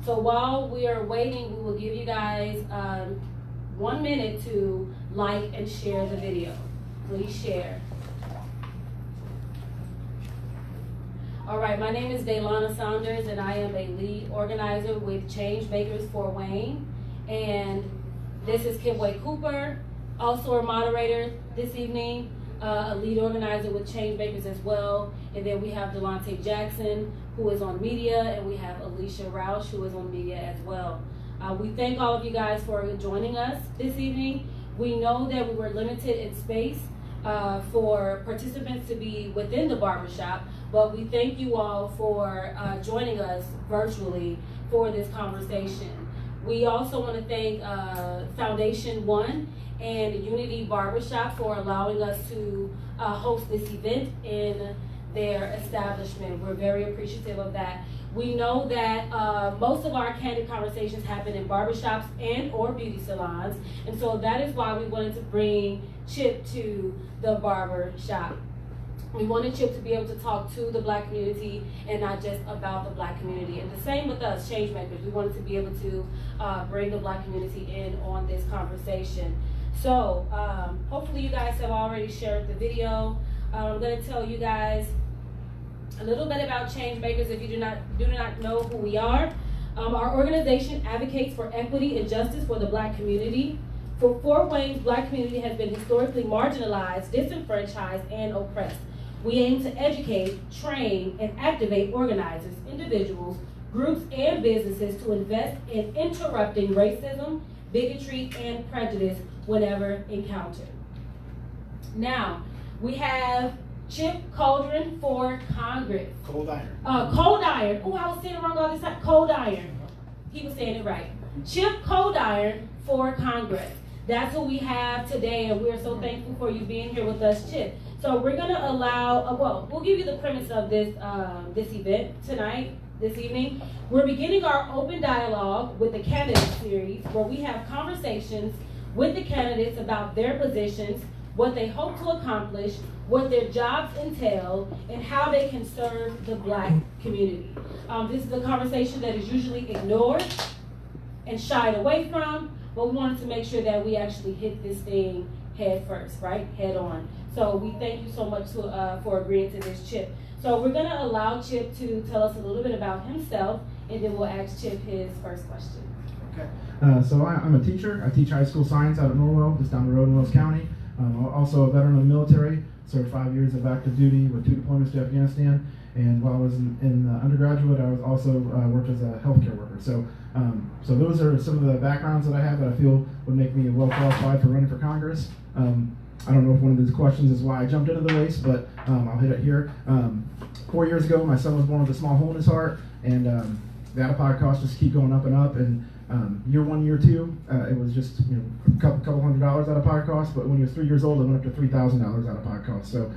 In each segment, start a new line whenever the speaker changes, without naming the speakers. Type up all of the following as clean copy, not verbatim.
So while we are waiting, we will give you guys 1 minute to like and share the video. Please share. All right, my name is Daylana Saunders, and I am a lead organizer with ChangeMakers Fort Wayne. And this is Kibwe Cooper, also a moderator this evening, a lead organizer with ChangeMakers as well. And then we have Delonte Jackson, who is on media, and we have Alicia Roush, who is on media as well. We thank all of you guys for joining us this evening. We know that we were limited in space for participants to be within the barbershop, but we thank you all for joining us virtually for this conversation. We also want to thank Foundation One and Unity Barbershop for allowing us to host this event in their establishment. We're very appreciative of that. We know that most of our candid conversations happen in barbershops and or beauty salons, and so that is why we wanted to bring Chip to the barber shop. We wanted Chip to be able to talk to the Black community and not just about the Black community. And the same with us, ChangeMakers. We wanted to be able to bring the Black community in on this conversation. So hopefully you guys have already shared the video. I'm going to tell you guys a little bit about ChangeMakers if you do not know who we are. Our organization advocates for equity and justice for the Black community. For Fort Wayne's Black community has been historically marginalized, disenfranchised, and oppressed. We aim to educate, train, and activate organizers, individuals, groups, and businesses to invest in interrupting racism, bigotry, and prejudice whenever encountered. Now, we have Chip Coldiron for Congress.
Coldiron.
Coldiron. Oh, I was saying it wrong all this time. Coldiron. He was saying it right. Chip Coldiron for Congress. That's what we have today, and we're so thankful for you being here with us, Chip. So we're going to allow, we'll give you the premise of this event tonight, this evening. We're beginning our open dialogue with the Candidates Series, where we have conversations with the candidates about their positions, what they hope to accomplish, what their jobs entail, and how they can serve the Black community. This is a conversation that is usually ignored and shied away from, but we wanted to make sure that we actually hit this thing head first, right? Head on. So we thank you so much for agreeing to this, Chip. So we're going to allow Chip to tell us a little bit about himself, and then we'll ask Chip his first question.
Okay. So I'm a teacher. I teach high school science out at Norwell, just down the road in Wells County. I'm also a veteran of the military, served 5 years of active duty with 2 deployments to Afghanistan. And while I was in undergraduate, I was also worked as a healthcare worker. So those are some of the backgrounds that I have that I feel would make me well qualified for running for Congress. I don't know if one of these questions is why I jumped into the race, but I'll hit it here. 4 years ago, my son was born with a small hole in his heart, and the out-of-pocket costs just keep going up and up. And year 1, year 2, it was just a couple $100 out-of-pocket costs. But when he was 3 years old, it went up to $3,000 out-of-pocket costs. So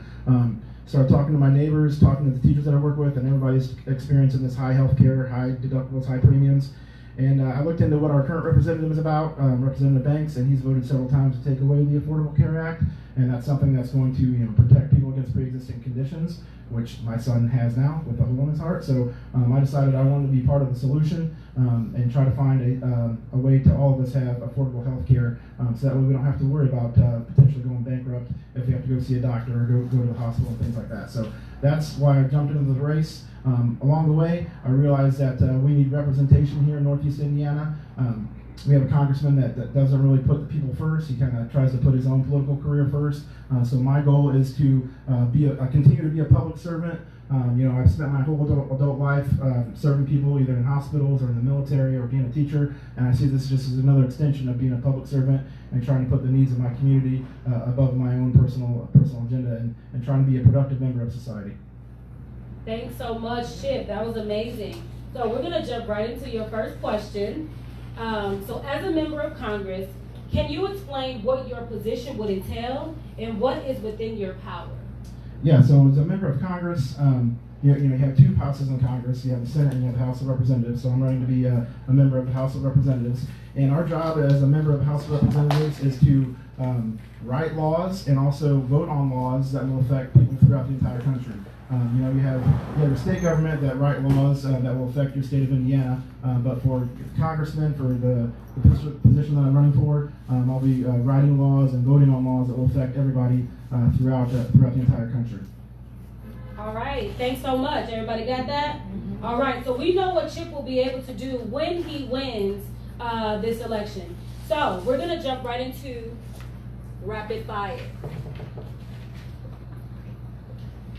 started talking to my neighbors, talking to the teachers that I work with, and everybody's experiencing this high health care, high deductibles, high premiums. And I looked into what our current representative is about, Representative Banks, and he's voted several times to take away the Affordable Care Act, and that's something that's going to protect people against pre-existing conditions, which my son has now with a hole in his heart. So I decided I wanted to be part of the solution and try to find a way to all of us have affordable health care, so that way we don't have to worry about potentially going bankrupt if we have to go see a doctor or go to the hospital and things like that. So that's why I jumped into the race. Along the way, I realized that we need representation here in Northeast Indiana. We have a congressman that doesn't really put the people first. He kind of tries to put his own political career first. So my goal is to continue to be a public servant. I've spent my whole adult life serving people either in hospitals or in the military or being a teacher, and I see this just as another extension of being a public servant and trying to put the needs of my community above my own personal agenda and trying to be a productive member of society.
Thanks so much, Chip. That was amazing. So we're going to jump right into your first question. So as a member of Congress, can you explain what your position would entail and what is within your power?
Yeah, so as a member of Congress, you have 2 houses in Congress. You have the Senate and you have the House of Representatives. So I'm running to be a member of the House of Representatives. And our job as a member of the House of Representatives is to write laws and also vote on laws that will affect people throughout the entire country. You have your state government that write laws that will affect your state of Indiana, but for Congressman, for the position that I'm running for, I'll be writing laws and voting on laws that will affect everybody throughout the entire country.
All right, thanks so much. Everybody got that? All right, so we know what Chip will be able to do when he wins this election. So we're gonna jump right into rapid fire.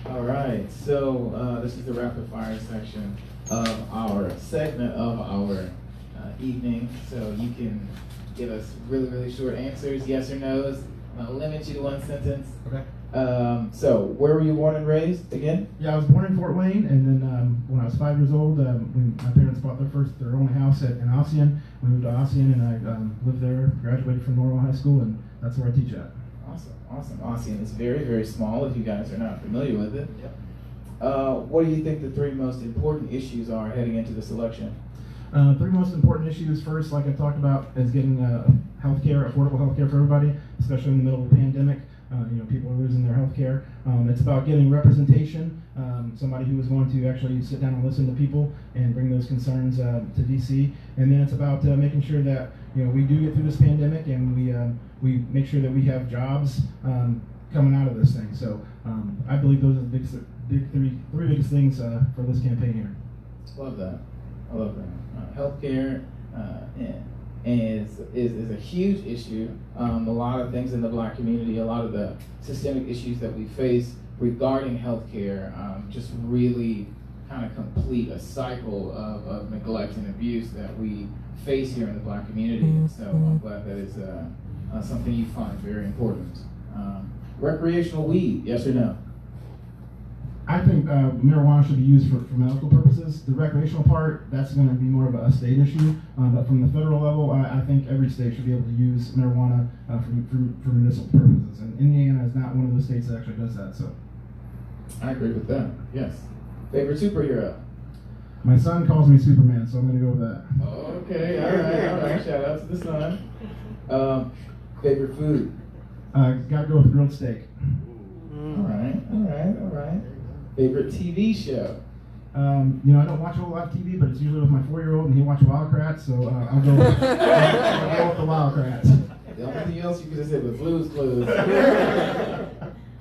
All right, so this is the rapid fire section of our segment of our evening. So you can give us really, really short answers, yes or no's. I'll limit you to one sentence.
Okay.
So where were you born and raised again?
Yeah, I was born in Fort Wayne, and then when I was 5 years old, when my parents bought their own house in Ossian, we moved to Ossian, and I lived there, graduated from Norwell High School, and that's where I teach at.
Awesome. Ossian is very, very small if you guys are not familiar with it. Yep. What do you think the three most important issues are heading into this election?
Three most important issues. First, like I talked about, is getting healthcare, affordable healthcare for everybody, especially in the middle of the pandemic. People are losing their health care. It's about getting representation, somebody who is going to actually sit down and listen to people and bring those concerns to DC. And then it's about making sure that we do get through this pandemic and we make sure that we have jobs coming out of this thing. So I believe those are the three biggest things for this campaign here.
Love that. I love that. Healthcare is a huge issue. A lot of things in the Black community, a lot of the systemic issues that we face regarding healthcare just really kind of complete a cycle of neglect and abuse that we face here in the Black community. And so I'm glad that is something you find very important. Recreational weed, yes or no?
I think marijuana should be used for medical purposes. The recreational part, that's going to be more of a state issue. But from the federal level, I think every state should be able to use marijuana for municipal purposes. And Indiana is not one of those states that actually does that. So,
I agree with that. Yes. Favorite superhero?
My son calls me Superman, so I'm going to go with that.
Okay. All right. Shout out to the son. Favorite food?
Got to go with grilled steak.
All right. Favorite TV show?
I don't watch a whole lot of TV, but it's usually with my 4-year-old, and he watches Wildcrats, so I'll go with the Wildcrats.
The only thing else you could have said was Blue's Clues.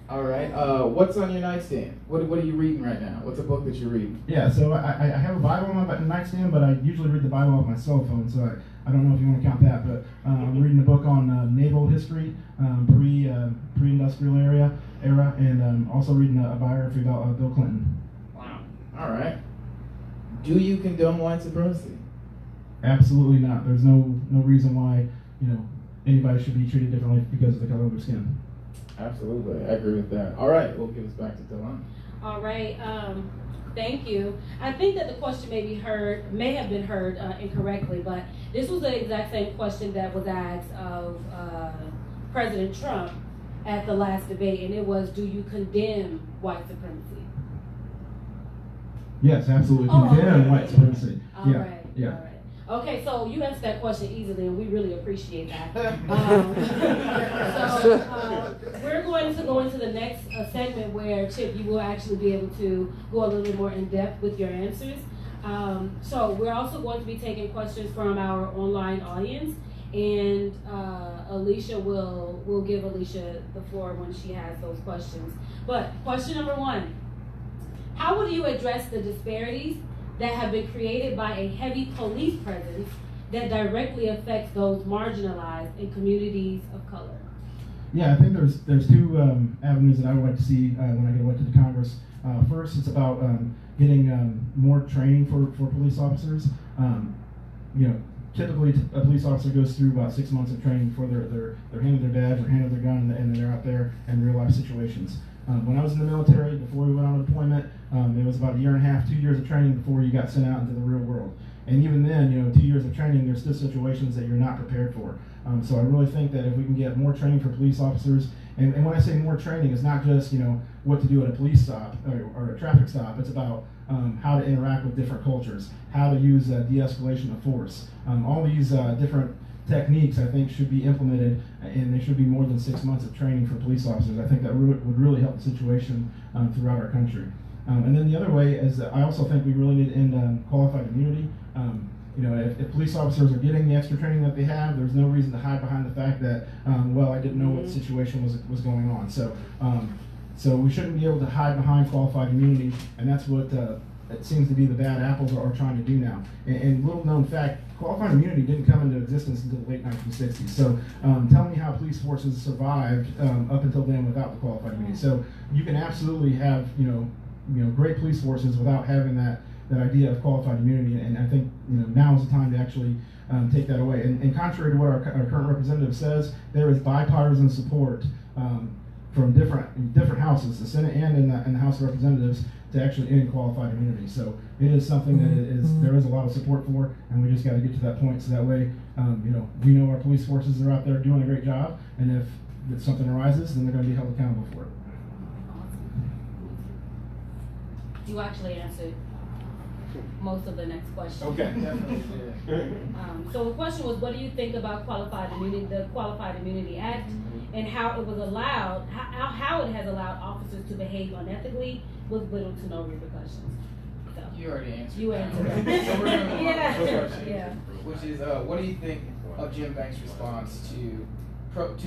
All right. What's on your nightstand? What are you reading right now? What's a book that you're reading?
Yeah, so I have a Bible on my nightstand, but I usually read the Bible off my cell phone, so I don't know if you want to count that, but I'm reading a book on naval history, pre-industrial era, and also reading a biography about Bill Clinton.
Wow. All right. Do you condone white supremacy?
Absolutely not. There's no reason why anybody should be treated differently because of the color of their skin.
Absolutely, I agree with that. All right, we'll give us back to Delon.
All right, thank you. I think that the question may have been heard incorrectly, but this was the exact same question that was asked of President Trump at the last debate, and it was, do you condemn white supremacy?
Yes, absolutely. Condemn white supremacy.
All right. Okay, so you answered that question easily, and we really appreciate that. We're going to go into the next segment where, Chip, you will actually be able to go a little bit more in depth with your answers. So we're also going to be taking questions from our online audience, and Alicia will give Alicia the floor when she has those questions. But question number 1, how would you address the disparities that have been created by a heavy police presence that directly affects those marginalized in communities of color?
Yeah, I think there's two avenues that I would like to see when I get elected to Congress. First, it's about getting more training for police officers. Typically a police officer goes through about 6 months of training before they're handed their badge or handed their gun and they're out there in real life situations. When I was in the military, before we went on deployment, it was about 1.5 years, 2 years of training before you got sent out into the real world. And even then, 2 years of training, there's still situations that you're not prepared for. So I really think that if we can get more training for police officers, and when I say more training, it's not just what to do at a police stop or a traffic stop. It's about how to interact with different cultures, how to use de-escalation of force. All these different techniques, I think, should be implemented, and there should be more than 6 months of training for police officers. I think that would really help the situation throughout our country. And then the other way is that I also think we really need to end qualified immunity. If police officers are getting the extra training that they have, there's no reason to hide behind the fact that, I didn't know what the situation was going on. So we shouldn't be able to hide behind qualified immunity, and that's what it seems to be the bad apples are trying to do now. And little known fact, qualified immunity didn't come into existence until the late 1960s. So tell me how police forces survived up until then without the qualified immunity. So you can absolutely have great police forces without having that idea of qualified immunity, and I think now is the time to actually take that away. And contrary to what our current representative says, there is bipartisan support from different houses, the Senate and in the House of Representatives, to actually end qualified immunity. So it is something that there is a lot of support for, and we just got to get to that point so that way we know our police forces are out there doing a great job, and if something arises, then they're going to be held accountable for it.
You actually answered most of the next question.
Okay, definitely.
So the question was, what do you think about qualified immunity, the Qualified Immunity Act, and how it was allowed, how it has allowed officers to behave unethically with little to no repercussions? So,
You already answered.
you
that.
answered.
So we're going to
Yeah.
which is, what do you think of Jim Banks' response to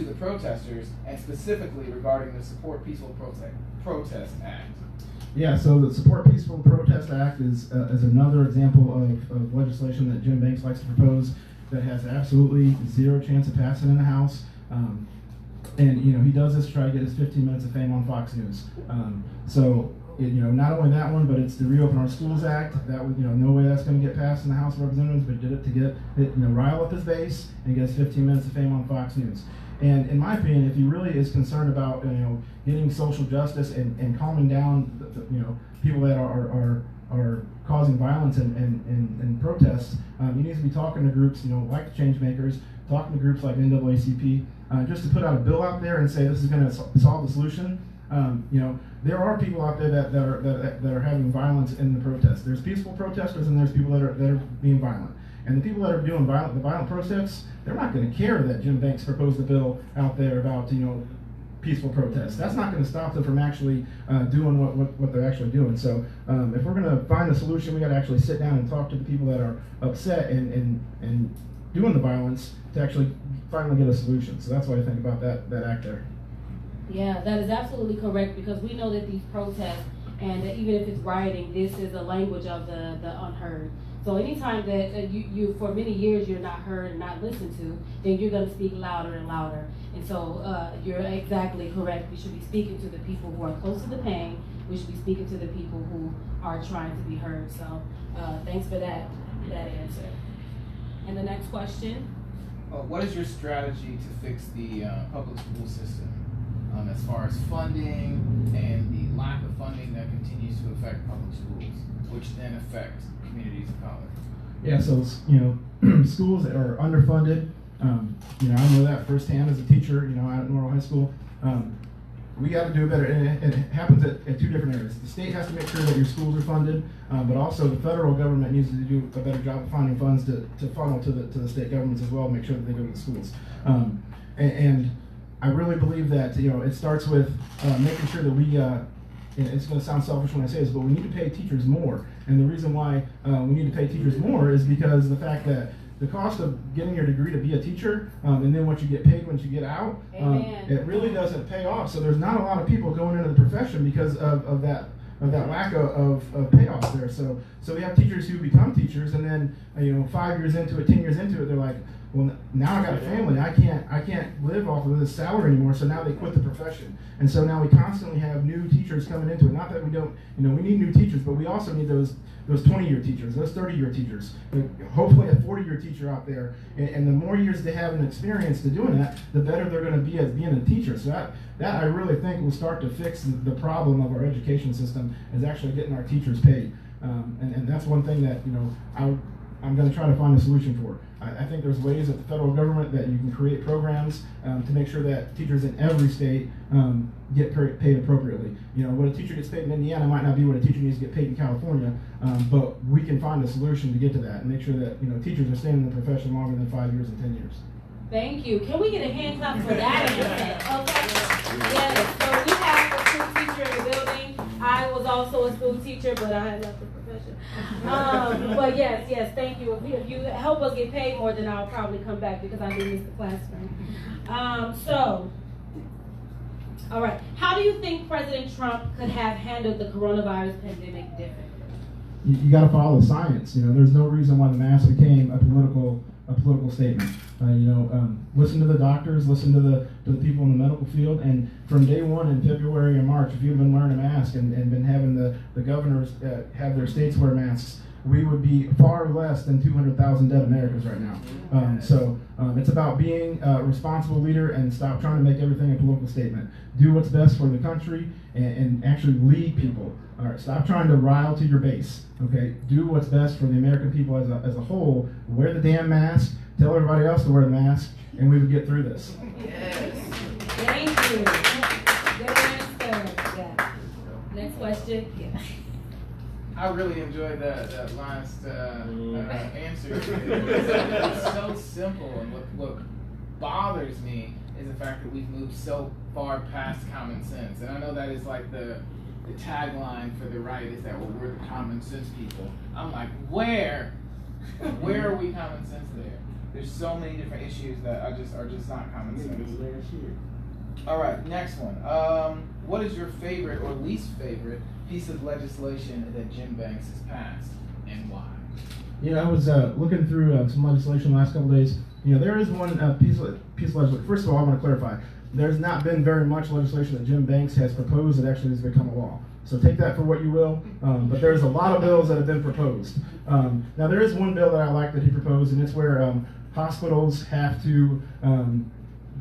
the protesters, and specifically regarding the Support Peaceful Protest Act?
Yeah, so the Support Peaceful Protest Act is another example of legislation that Jim Banks likes to propose that has absolutely zero chance of passing in the House. And he does this to try to get his 15 minutes of fame on Fox News. Not only that one, but it's the Reopen Our Schools Act. That was, no way that's going to get passed in the House of Representatives, but did it to get it, rile up his base and get his 15 minutes of fame on Fox News. And in my opinion, if he really is concerned about getting social justice and calming down people that are causing violence and protests, he needs to be talking to groups like the ChangeMakers, talking to groups like NAACP, just to put out a bill out there and say this is going to solve the solution. There are people out there that are having violence in the protests. There's peaceful protesters and there's people that are being violent. And the people that are doing the violent protests, they're not going to care that Jim Banks proposed a bill out there about peaceful protests. That's not going to stop them from actually doing what they're actually doing. So if we're going to find a solution, we got to actually sit down and talk to the people that are upset and doing the violence to actually finally get a solution. So that's what I think about that act there.
Yeah, that is absolutely correct, because we know that these protests, and that even if it's rioting, this is a language of the unheard. So anytime that you for many years you're not heard and not listened to, then you're going to speak louder and louder. And so you're exactly correct. We should be speaking to the people who are close to the pain. We should be speaking to the people who are trying to be heard. So thanks for that answer. And the next question.
What is your strategy to fix the public school system as far as funding and the lack of funding that continues to affect public schools, which then affect communities of color?
Yeah, so schools that are underfunded. I know that firsthand as a teacher. Out at Norwell High School, we got to do better. And it happens at two different areas. The state has to make sure that your schools are funded, but also the federal government needs to do a better job of finding funds to funnel to the state governments as well, make sure that they go to the schools. And I really believe that it starts with making sure that we. It's going to sound selfish when I say this, but we need to pay teachers more. And the reason why we need to pay teachers more is because of the fact that the cost of getting your degree to be a teacher, and then what you get paid when you get out, it really doesn't pay off. So there's not a lot of people going into the profession because of that lack of payoff there. So we have teachers who become teachers, and then 5 years into it, 10 years into it, they're like, well, now I got a family. I can't live off of this salary anymore. So now they quit the profession, and so now we constantly have new teachers coming into it. Not that we don't, we need new teachers, but we also need those 20-year teachers, those 30-year teachers, hopefully a 40-year teacher out there. And the more years they have an experience to doing that, the better they're going to be as being a teacher. So that I really think will start to fix the problem of our education system, is actually getting our teachers paid. And that's one thing that I'm going to try to find a solution for. I think there's ways at the federal government that you can create programs to make sure that teachers in every state get paid appropriately. What a teacher gets paid in Indiana might not be what a teacher needs to get paid in California, but we can find a solution to get to that and make sure that teachers are staying in the profession longer than 5 years and 10 years.
Thank you. Can we get a hand clap for that? Okay. Yes. So we have a school teacher in the building. I was also a school teacher, but I had left the profession. But yes, thank you. If you help us get paid more, then I'll probably come back because I do miss the classroom. All right. How do you think President Trump could have handled the coronavirus pandemic differently?
You got to follow the science. There's no reason why the mask became a political statement. Listen to the doctors, listen to the people in the medical field, and from day one in February and March, if you've been wearing a mask and been having the governors have their states wear masks, we would be far less than 200,000 dead Americans right now. So it's about being a responsible leader and stop trying to make everything a political statement. Do what's best for the country and actually lead people. All right, stop trying to rile to your base. Okay, do what's best for the American people as a whole. Wear the damn mask. Tell everybody else to wear the mask, and we would get through this.
Yes. Thank you. Good answer. Yeah. Next question. Yeah.
I really enjoyed that last answer. It's so simple, and what bothers me is the fact that we've moved so far past common sense. And I know that is like the tagline for the right is that we're the common sense people. I'm like, where are we common sense there? There's so many different issues that are just not common sense. All right, next one. What is your favorite or least favorite piece of legislation that Jim Banks has passed, and why?
I was looking through some legislation the last couple days. There is one piece of legislation. First of all, I want to clarify. There's not been very much legislation that Jim Banks has proposed that actually has become a law. So take that for what you will. But there's a lot of bills that have been proposed. Now there is one bill that I like that he proposed, and it's where hospitals have to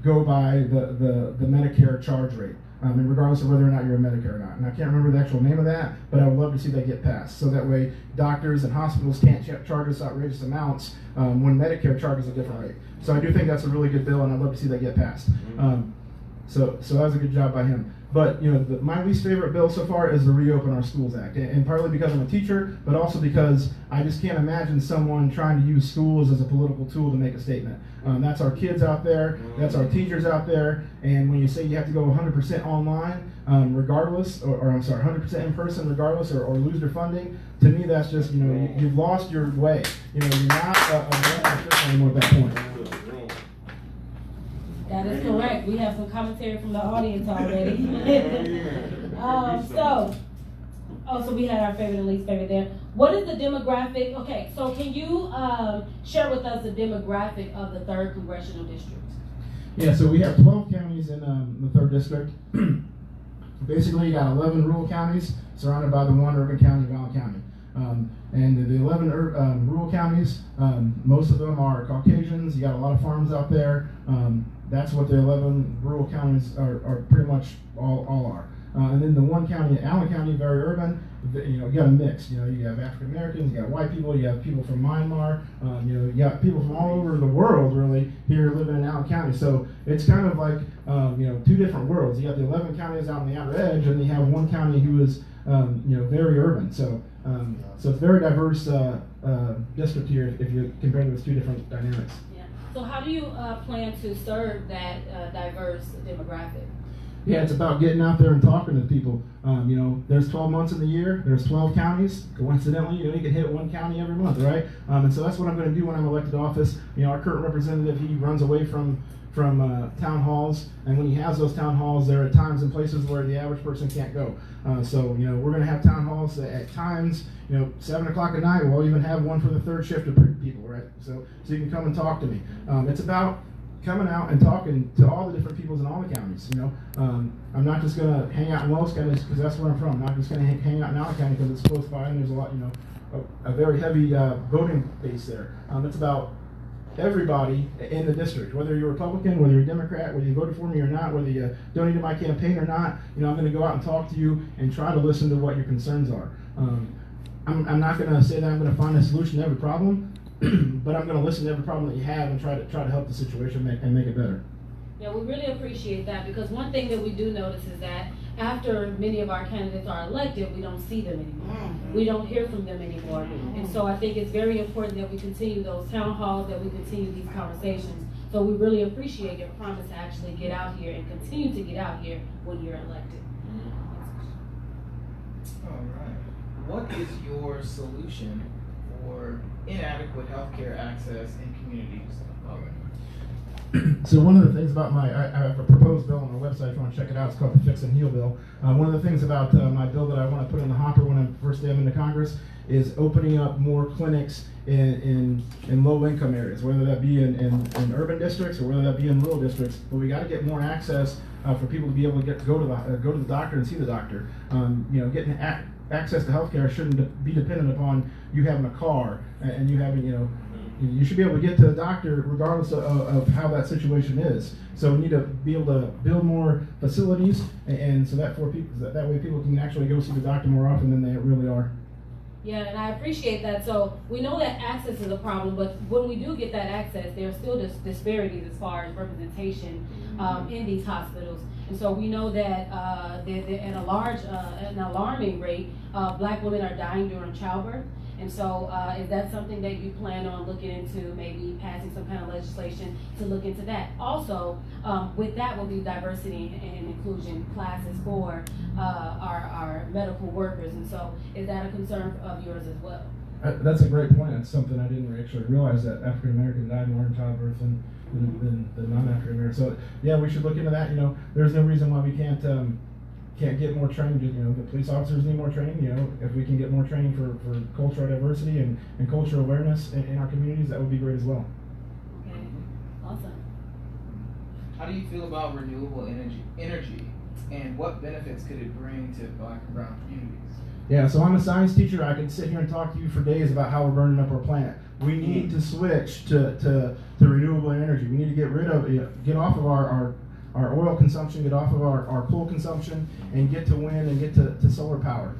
go by the Medicare charge rate, and regardless of whether or not you're a Medicare or not. And I can't remember the actual name of that, but I would love to see that get passed. So that way doctors and hospitals can't charge us outrageous amounts when Medicare charges a different rate. So I do think that's a really good bill, and I'd love to see that get passed. So that was a good job by him. But my least favorite bill so far is the Reopen Our Schools Act, and partly because I'm a teacher, but also because I just can't imagine someone trying to use schools as a political tool to make a statement. That's our kids out there, that's our teachers out there, and when you say you have to go 100% online, regardless, or I'm sorry, 100% in person regardless, or lose your funding, to me that's just, you've lost your way. You're not a official anymore at that point.
That is correct. We have some commentary from the audience already. So we had our favorite and least favorite there. What is the demographic? Okay, so can you share with us the demographic of the 3rd Congressional District?
Yeah, so we have 12 counties in the 3rd District. Basically, you got 11 rural counties surrounded by the one urban county, Valley County. And the 11 rural counties, most of them are Caucasians. You got a lot of farms out there. That's what the 11 rural counties are pretty much all are. And then the one county, Allen County, very urban. You got a mix. You have African Americans, you got white people, you have people from Myanmar. You got people from all over the world really here living in Allen County. So it's kind of like 2 different worlds. You got the 11 counties out on the outer edge, and you have one county who is very urban. So it's a very diverse district here if you compare those 2 different dynamics.
Yeah. So how do you plan to serve that diverse demographic?
Yeah, it's about getting out there and talking to people. There's 12 months in the year. There's 12 counties. Coincidentally, you can hit one county every month, right? And so that's what I'm going to do when I'm elected to office. Our current representative, he runs away from town halls, and when he has those town halls, there are times and places where the average person can't go. So we're going to have town halls at times, 7 o'clock at night. We'll even have one for the 3rd shift of people, right? So you can come and talk to me. It's about coming out and talking to all the different peoples in all the counties. I'm not just going to hang out in Wells County because that's where I'm from. I'm not just going to hang out in Allen County because it's close by and there's a lot, a very heavy voting base there. It's about everybody in the district, whether you're Republican, whether you're Democrat, whether you voted for me or not, whether you donated to my campaign or not. I'm going to go out and talk to you and try to listen to what your concerns are. I'm not going to say that I'm going to find a solution to every problem, but I'm going to listen to every problem that you have and try to help the situation and make it better.
Yeah, we really appreciate that, because one thing that we do notice is that after many of our candidates are elected, we don't see them anymore. We don't hear from them anymore. And so I think it's very important that we continue those town halls, that we continue these conversations. So we really appreciate your promise to actually get out here and continue to get out here when you're elected.
All right. What is your solution for inadequate healthcare access in communities of color?
So one of the things about I have a proposed bill on my website if you want to check it out. It's called the Fix and Heal Bill. One of the things about my bill that I want to put in the hopper when I'm first day I'm into Congress is opening up more clinics in low-income areas, whether that be in urban districts or whether that be in rural districts. But we got to get more access for people to be able to go to the doctor and see the doctor. Getting access to healthcare shouldn't be dependent upon you having a car and you having you should be able to get to the doctor regardless of how that situation is. So we need to be able to build more facilities, and so that way people can actually go see the doctor more often than they really are.
Yeah, and I appreciate that. So we know that access is a problem, but when we do get that access, there are still disparities as far as representation in these hospitals. And so we know that at an alarming rate, Black women are dying during childbirth. And so is that something that you plan on looking into, maybe passing some kind of legislation to look into that? Also, with that will be diversity and inclusion classes for our medical workers. And so is that a concern of yours as well?
That's a great point. It's something I didn't actually realize, that African Americans die more in childbirth than non-African Americans. So yeah, we should look into that. There's no reason why we can't get more training. The police officers need more training. If we can get more training for cultural diversity and cultural awareness in our communities, that would be great as well.
Okay, awesome.
How do you feel about renewable energy, and what benefits could it bring to Black and brown communities?
Yeah, so I'm a science teacher. I could sit here and talk to you for days about how we're burning up our planet. We need to switch to renewable energy. We need to get off of our oil consumption, get off of our coal consumption, and get to wind and get to solar power.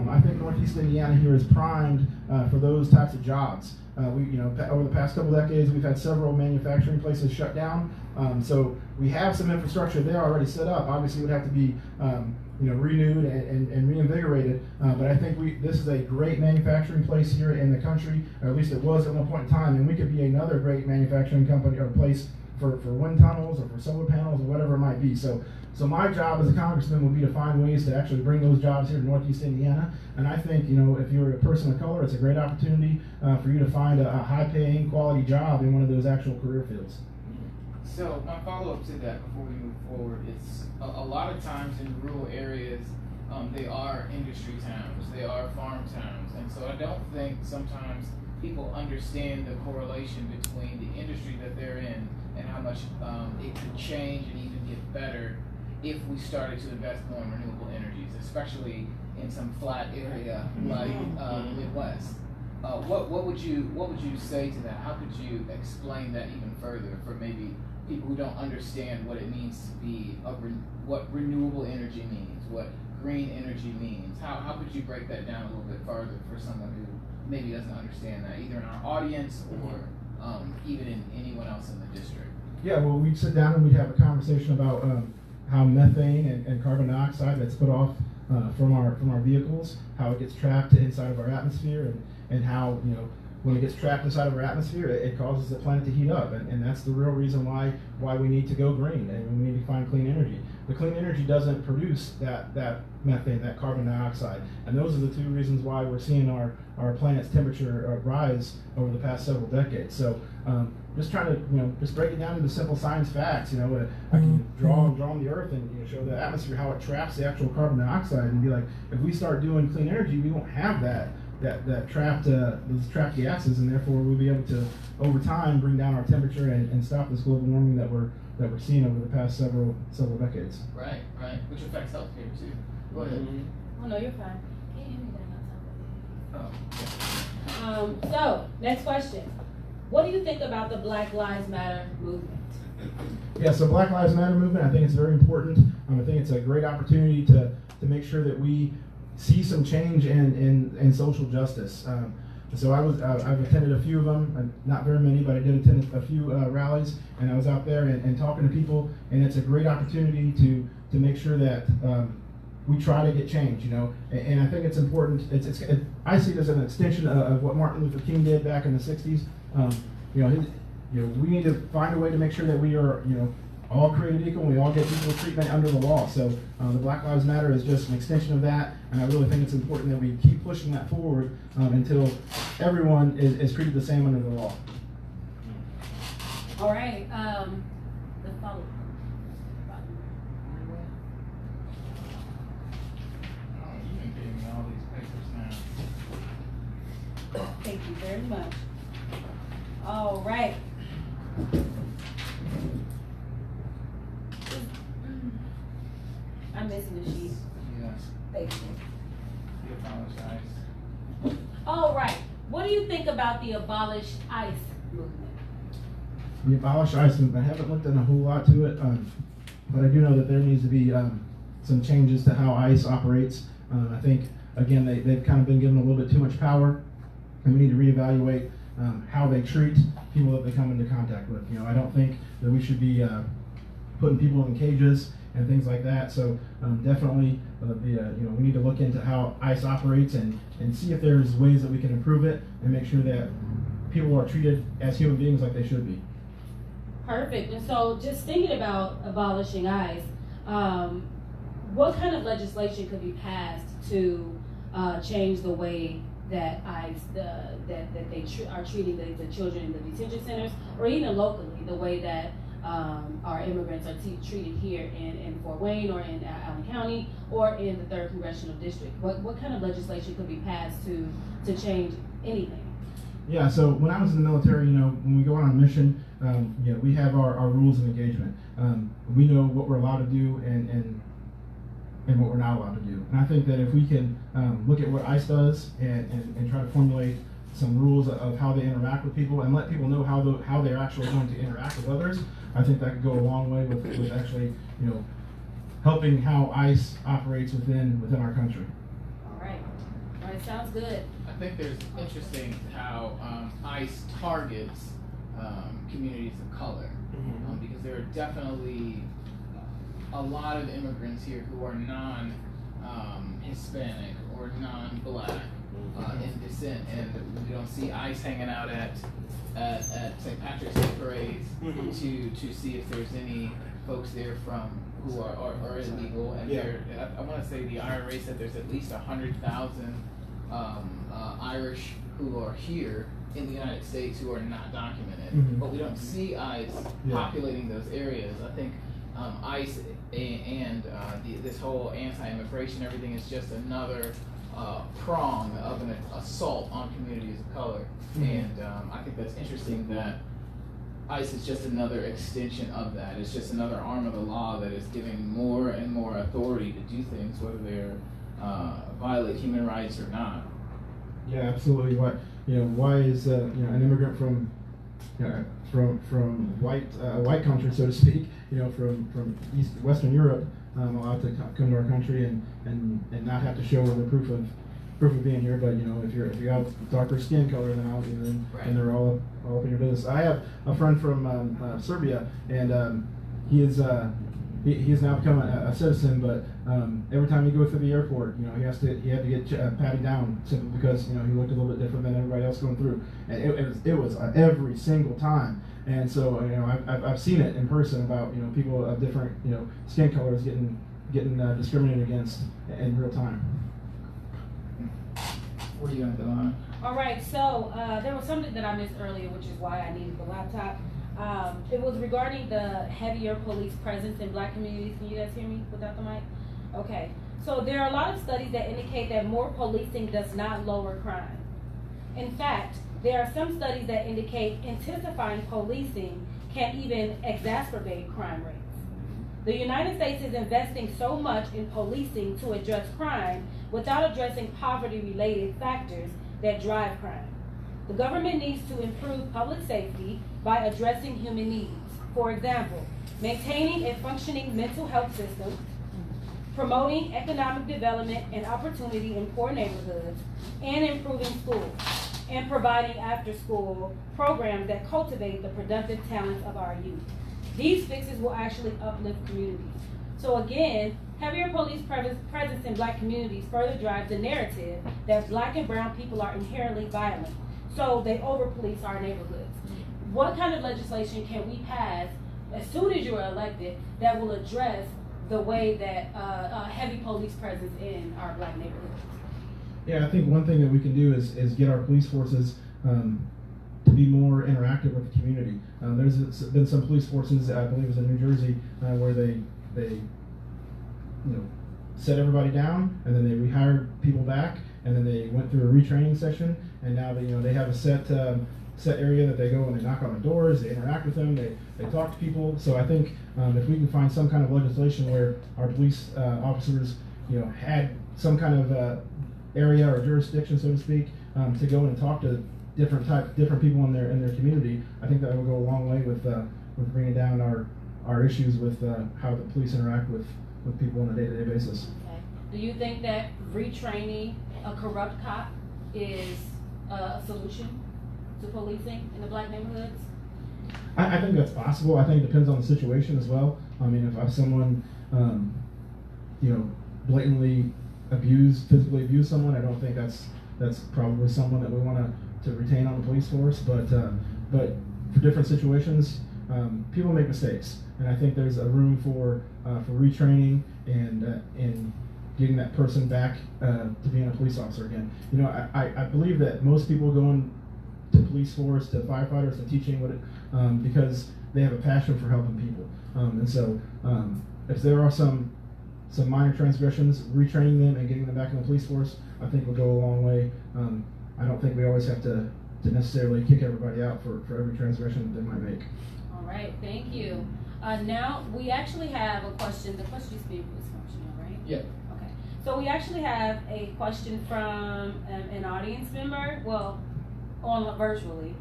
I think Northeast Indiana here is primed for those types of jobs. Over the past couple decades, we've had several manufacturing places shut down. So we have some infrastructure there already set up. Obviously, it would have to be renewed and reinvigorated. But I think this is a great manufacturing place here in the country, or at least it was at one point in time, and we could be another great manufacturing company or place for wind tunnels or for solar panels or whatever it might be. So my job as a congressman would be to find ways to actually bring those jobs here to Northeast Indiana. And I think, if you're a person of color, it's a great opportunity for you to find a high-paying, quality job in one of those actual career fields.
So my follow-up to that before we move forward, it's a lot of times in rural areas, they are industry towns, they are farm towns. And so I don't think sometimes people understand the correlation between the industry that they're in and how much it could change and even get better if we started to invest more in renewable energies, especially in some flat area like the Midwest. What would you say to that? How could you explain that even further for maybe people who don't understand what it means to be what renewable energy means, what green energy means? How could you break that down a little bit further for someone who maybe doesn't understand that, either in our audience or even in anyone else in the district?
Yeah, well, we'd sit down and we'd have a conversation about how methane and carbon dioxide that's put off from our vehicles, how it gets trapped inside of our atmosphere, and how when it gets trapped inside of our atmosphere, it causes the planet to heat up, and that's the real reason why we need to go green and we need to find clean energy. The clean energy doesn't produce that methane, that carbon dioxide, and those are the two reasons why we're seeing our planet's temperature rise over the past several decades. So just trying to just break it down into simple science facts. I can draw on the Earth and show the atmosphere how it traps the actual carbon dioxide, and be like, if we start doing clean energy, we won't have that trapped those trapped gases, and therefore we'll be able to over time bring down our temperature and stop this global warming that we're seeing over the past several decades.
Right, which affects healthcare too. Go ahead.
Oh no, you're fine. Can't hear me that
Oh.
So next question: what do you think about the Black Lives Matter movement?
Yeah, so Black Lives Matter movement, I think it's very important. I think it's a great opportunity to make sure that we see some change in social justice. So I've attended a few of them, not very many, but I did attend a few rallies, and I was out there and talking to people, and it's a great opportunity to make sure that we try to get change, and I think it's important. I see it as an extension of what Martin Luther King did back in the 60s. We need to find a way to make sure that we are, all created equal, and we all get equal treatment under the law. So the Black Lives Matter is just an extension of that, and I really think it's important that we keep pushing that forward until everyone is treated the same under the law.
All right, the follow. Thank you very much. All right. I'm missing a sheet.
Yes.
Thank you.
We apologize.
All right. What do you think about the Abolish ICE movement?
The Abolish ICE movement, I haven't looked at a whole lot to it, but I do know that there needs to be some changes to how ICE operates. I think, again, they've kind of been given a little bit too much power, and we need to reevaluate how they treat people that they come into contact with. You know, I don't think that we should be putting people in cages and things like that. So definitely, you know, we need to look into how ICE operates and see if there's ways that we can improve it and make sure that people are treated as human beings like they should be.
Perfect. And so, just thinking about abolishing ICE, what kind of legislation could be passed to change the way that ICE, that they are treating the children in the detention centers, or even locally, the way that our immigrants are treated here in Fort Wayne or in Allen County or in the 3rd Congressional District? What kind of legislation could be passed to change anything?
Yeah, so when I was in the military, you know, when we go on a mission, you know, we have our rules of engagement. We know what we're allowed to do and what we're not allowed to do. And I think that if we can look at what ICE does and try to formulate some rules of how they interact with people and let people know how they're actually going to interact with others, I think that could go a long way with actually, you know, helping how ICE operates within our country.
All right, sounds good.
I think there's interesting how ICE targets communities of color, because there are definitely a lot of immigrants here who are non-Hispanic or non-Black in descent, and we don't see ICE hanging out at St. Patrick's Day parades to see if there's any folks there who are illegal. And I want to say the IRA said there's at least 100,000 Irish who are here in the United States who are not documented, but we don't see ICE populating those areas. I think ICE and this whole anti-immigration, everything is just another prong of an assault on communities of color. And I think that's interesting that ICE is just another extension of that. It's just another arm of the law that is giving more and more authority to do things, whether they're violate human rights or not.
Yeah, absolutely. Why is an immigrant from white country, so to speak, from Western Europe, allowed to come to our country and not have to show the proof of being here? But if you have darker skin color than ours, then they're all up in your business. I have a friend from Serbia, and he has now become a citizen, but every time you go through the airport, he had to get patted down simply because he looked a little bit different than everybody else going through, and it was every single time. And so I've seen it in person about people of different skin colors getting discriminated against in real time.
What are you going to do?
All right, so there was something that I missed earlier, which is why I needed the laptop. It was regarding the heavier police presence in Black communities. Can you guys hear me without the mic? Okay. So there are a lot of studies that indicate that more policing does not lower crime. In fact, there are some studies that indicate intensifying policing can even exacerbate crime rates. The United States is investing so much in policing to address crime without addressing poverty-related factors that drive crime. The government needs to improve public safety by addressing human needs. For example, maintaining a functioning mental health system, promoting economic development and opportunity in poor neighborhoods, and improving schools, and providing after-school programs that cultivate the productive talents of our youth. These fixes will actually uplift communities. So again, heavier police presence in Black communities further drives the narrative that Black and brown people are inherently violent, so they over-police our neighborhoods. What kind of legislation can we pass as soon as you are elected, that will address the way that heavy police presence in our black neighborhoods?
Yeah, I think one thing that we can do is get our police forces to be more interactive with the community. There's been some police forces, I believe it was in New Jersey, where they set everybody down, and then they rehired people back, and then they went through a retraining session, and now they have a set area that they go and they knock on the doors, they interact with them, they talk to people. So I think if we can find some kind of legislation where our police officers had some kind of area or jurisdiction, so to speak, to go and talk to different people in their community, I think that will go a long way with bringing down our issues with how the police interact with people on a day-to-day basis.
Okay. Do you think that retraining a corrupt cop is a solution to policing in the black neighborhoods?
I think that's possible. I think it depends on the situation as well. I mean, if I have someone, blatantly physically abuse someone, I don't think that's probably someone that we want to retain on the police force. But for different situations, people make mistakes, and I think there's a room for retraining and getting that person back to being a police officer again. I believe that most people go into police force, to firefighters, and teaching because they have a passion for helping people. And so if there are some minor transgressions, retraining them and getting them back in the police force, I think will go a long way. I don't think we always have to necessarily kick everybody out for every transgression that they might make.
All right, thank you. Now we actually have a question. The question is being dysfunctional, right?
Yeah.
Okay. So we actually have a question from an audience member. Well, virtually.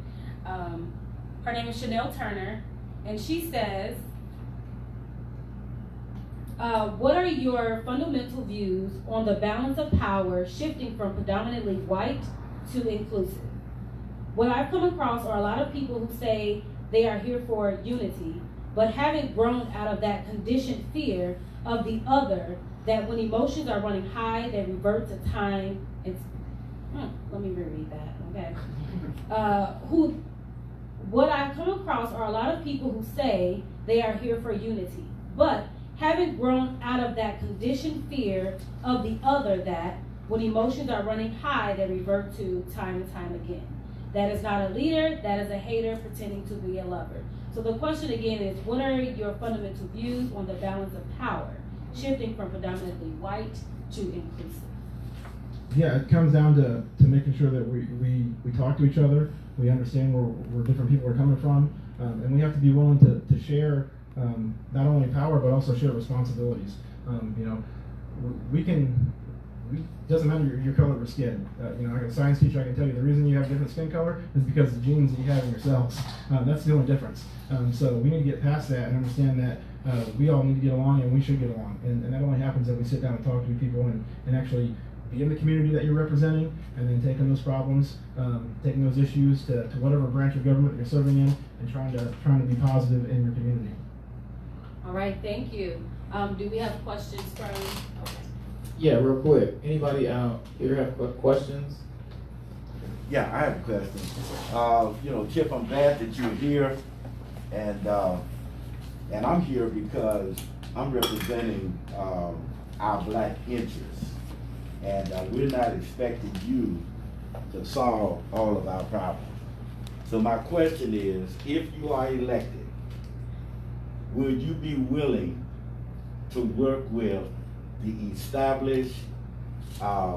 Her name is Chanel Turner, and she says, what are your fundamental views on the balance of power shifting from predominantly white to inclusive? What I've come across are a lot of people who say they are here for unity, but haven't grown out of that conditioned fear of the other, that when emotions are running high, they revert to time. Let me reread that, okay? What I've come across are a lot of people who say they are here for unity, but haven't grown out of that conditioned fear of the other, that when emotions are running high, they revert to time and time again. That is not a leader, that is a hater pretending to be a lover. So the question again is, what are your fundamental views on the balance of power shifting from predominantly white to inclusive?
Yeah, it comes down to making sure that we talk to each other, we understand where different people are coming from, and we have to be willing to share not only power but also share responsibilities. Doesn't matter your color of skin. Like a science teacher, I can tell you the reason you have different skin color is because of the genes that you have in your cells. That's the only difference. So we need to get past that and understand that we all need to get along, and we should get along. And that only happens if we sit down and talk to people and actually be in the community that you're representing, and then taking those problems, taking those issues to whatever branch of government you're serving in, and trying to be positive in your community.
All right, thank you. Do we have questions from? Okay.
Yeah, real quick. Anybody out here have questions?
Yeah, I have a question. Chip, I'm glad that you're here, and I'm here because I'm representing our black interests, and we're not expecting you to solve all of our problems. So my question is, if you are elected, will you be willing to work with the established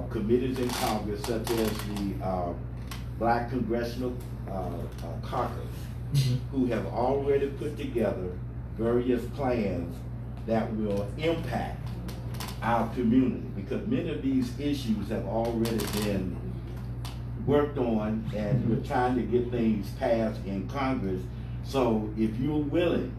committees in Congress, such as the Black Congressional Caucus, who have already put together various plans that will impact our community? Because many of these issues have already been worked on, and we're trying to get things passed in Congress. So if you're willing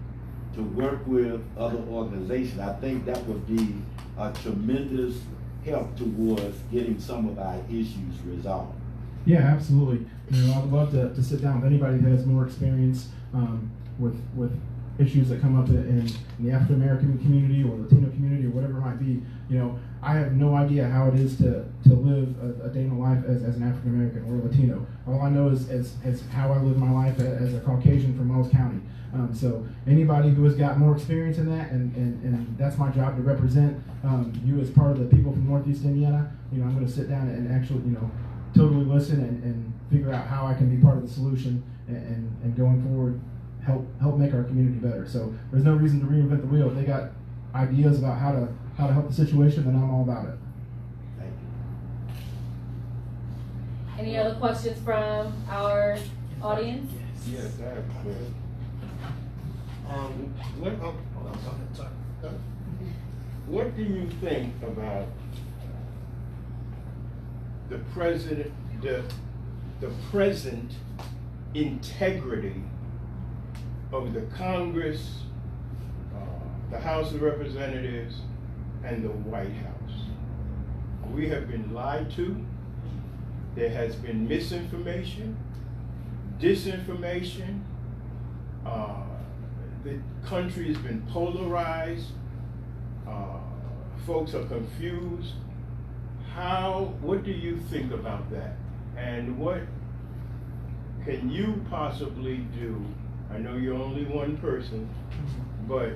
to work with other organizations, I think that would be a tremendous help towards getting some of our issues resolved.
Yeah, absolutely. I'd love to sit down with anybody that has more experience with issues that come up in the African American community or Latino community or whatever it might be. I have no idea how it is to live a day in my life as an African American or Latino. All I know is how I live my life as a Caucasian from Wells County. So anybody who has got more experience in that, and that's my job to represent you as part of the people from Northeast Indiana. I'm going to sit down and actually, totally listen and figure out how I can be part of the solution and going forward help make our community better. So there's no reason to reinvent the wheel. If they got ideas about how to help the situation, then I'm all about it.
Thank you.
Any other questions from our audience?
Yes, I have a question. What do you think about the present integrity of the Congress, the House of Representatives, and the White House? We have been lied to. There has been misinformation, disinformation. The country has been polarized. Folks are confused. What do you think about that? And what can you possibly do? I know you're only one person, but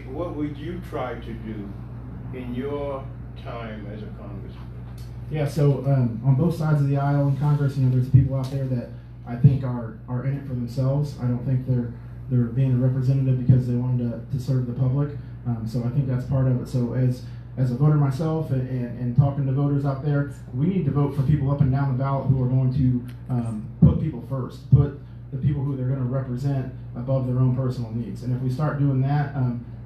what would you try to do in your time as a congressman?
Yeah, so on both sides of the aisle in Congress, there's people out there that I think are in it for themselves. I don't think they're being a representative because they wanted to serve the public. So I think that's part of it. So as a voter myself and talking to voters out there, we need to vote for people up and down the ballot who are going to put people first, put the people who they're going to represent above their own personal needs. And if we start doing that,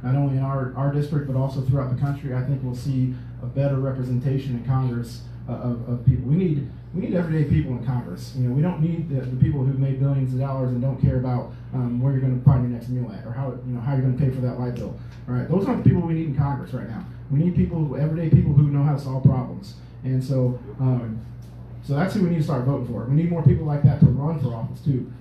not only in our district but also throughout the country, I think we'll see a better representation in Congress of people. We need everyday people in Congress. We don't need the people who've made billions of dollars and don't care about where you're going to find your next meal at or how you're going to pay for that light bill. All right, those aren't the people we need in Congress right now. We need everyday people who know how to solve problems. And so that's who we need to start voting for. We need more people like that to run for office too.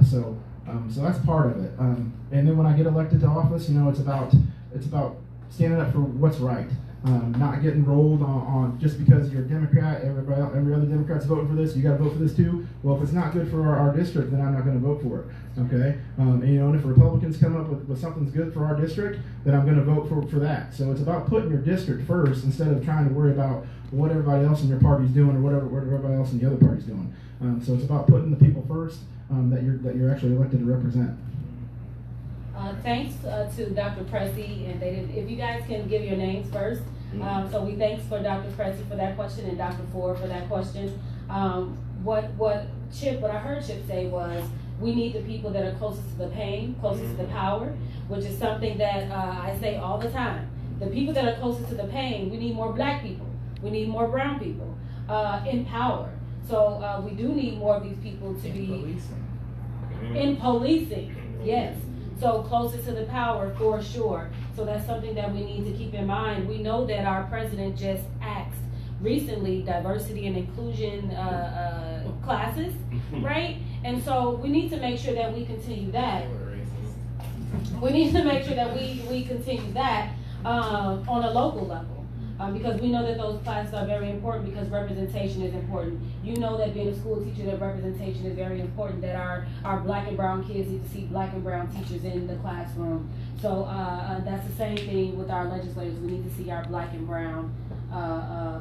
So that's part of it. And then when I get elected to office, it's about standing up for what's right. Not getting rolled on just because you're a Democrat, every other Democrat's voting for this, you got to vote for this too. Well, if it's not good for our district, then I'm not going to vote for it. Okay, and if Republicans come up with something's good for our district, then I'm going to vote for that. So it's about putting your district first instead of trying to worry about what everybody else in your party's doing or what everybody else in the other party's doing. So it's about putting the people first that you're actually elected to represent.
Thanks to Dr. Pressey, and if you guys can give your names first. So we thanks for Dr. Pressey for that question and Dr. Ford for that question. What I heard Chip say was we need the people that are closest to the pain, closest to the power, which is something that I say all the time. The people that are closest to the pain, we need more black people, we need more brown people in power. So we do need more of these people to be in policing. Yes. So closest to the power for sure. So that's something that we need to keep in mind. We know that our president just axed recently diversity and inclusion classes, right? And so we need to make sure that we continue that. We need to make sure that we continue that on a local level. Because we know that those classes are very important because representation is important. You know that being a school teacher, that representation is very important, that our black and brown kids need to see black and brown teachers in the classroom. So that's the same thing with our legislators. We need to see our black and brown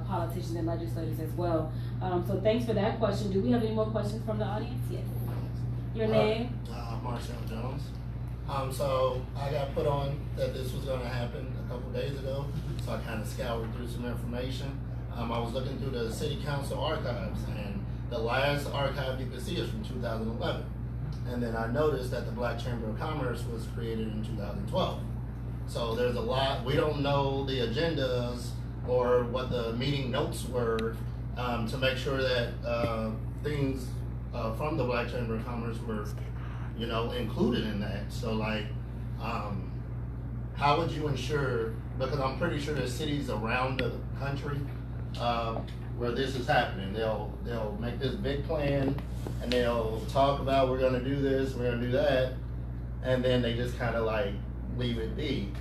politicians and legislators as well. So thanks for that question. Do we have any more questions from the audience? Yes. Your name?
Marshall Jones. So I got put on that this was going to happen a couple days ago, so I kind of scoured through some information. I was looking through the city council archives, and the last archive you can see is from 2011. And then I noticed that the Black Chamber of Commerce was created in 2012. So there's a lot, we don't know the agendas or what the meeting notes were to make sure that things from the Black Chamber of Commerce were included in that. So like, how would you ensure, because I'm pretty sure there's cities around the country where this is happening. They'll make this big plan and they'll talk about we're gonna do this, we're gonna do that, and then they just kind of like leave it be.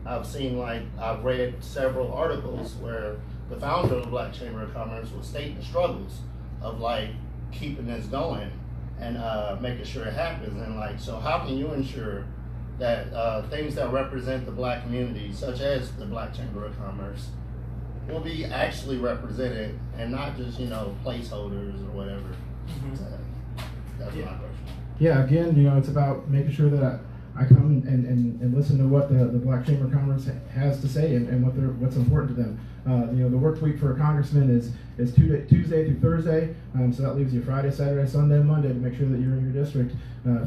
I've read several articles where the founder of the Black Chamber of Commerce was stating the struggles of like keeping this going. and making sure it happens. And like, so how can you ensure that things that represent the black community, such as the Black Chamber of Commerce, will be actually represented and not just, you know, placeholders or whatever? So that's my question.
Yeah, again, you know, it's about making sure that I come and listen to what the Black Chamber of Commerce has to say and what's important to them. You know, the work week for a congressman is Tuesday through Thursday, so that leaves you Friday, Saturday, Sunday, and Monday to make sure that you're in your district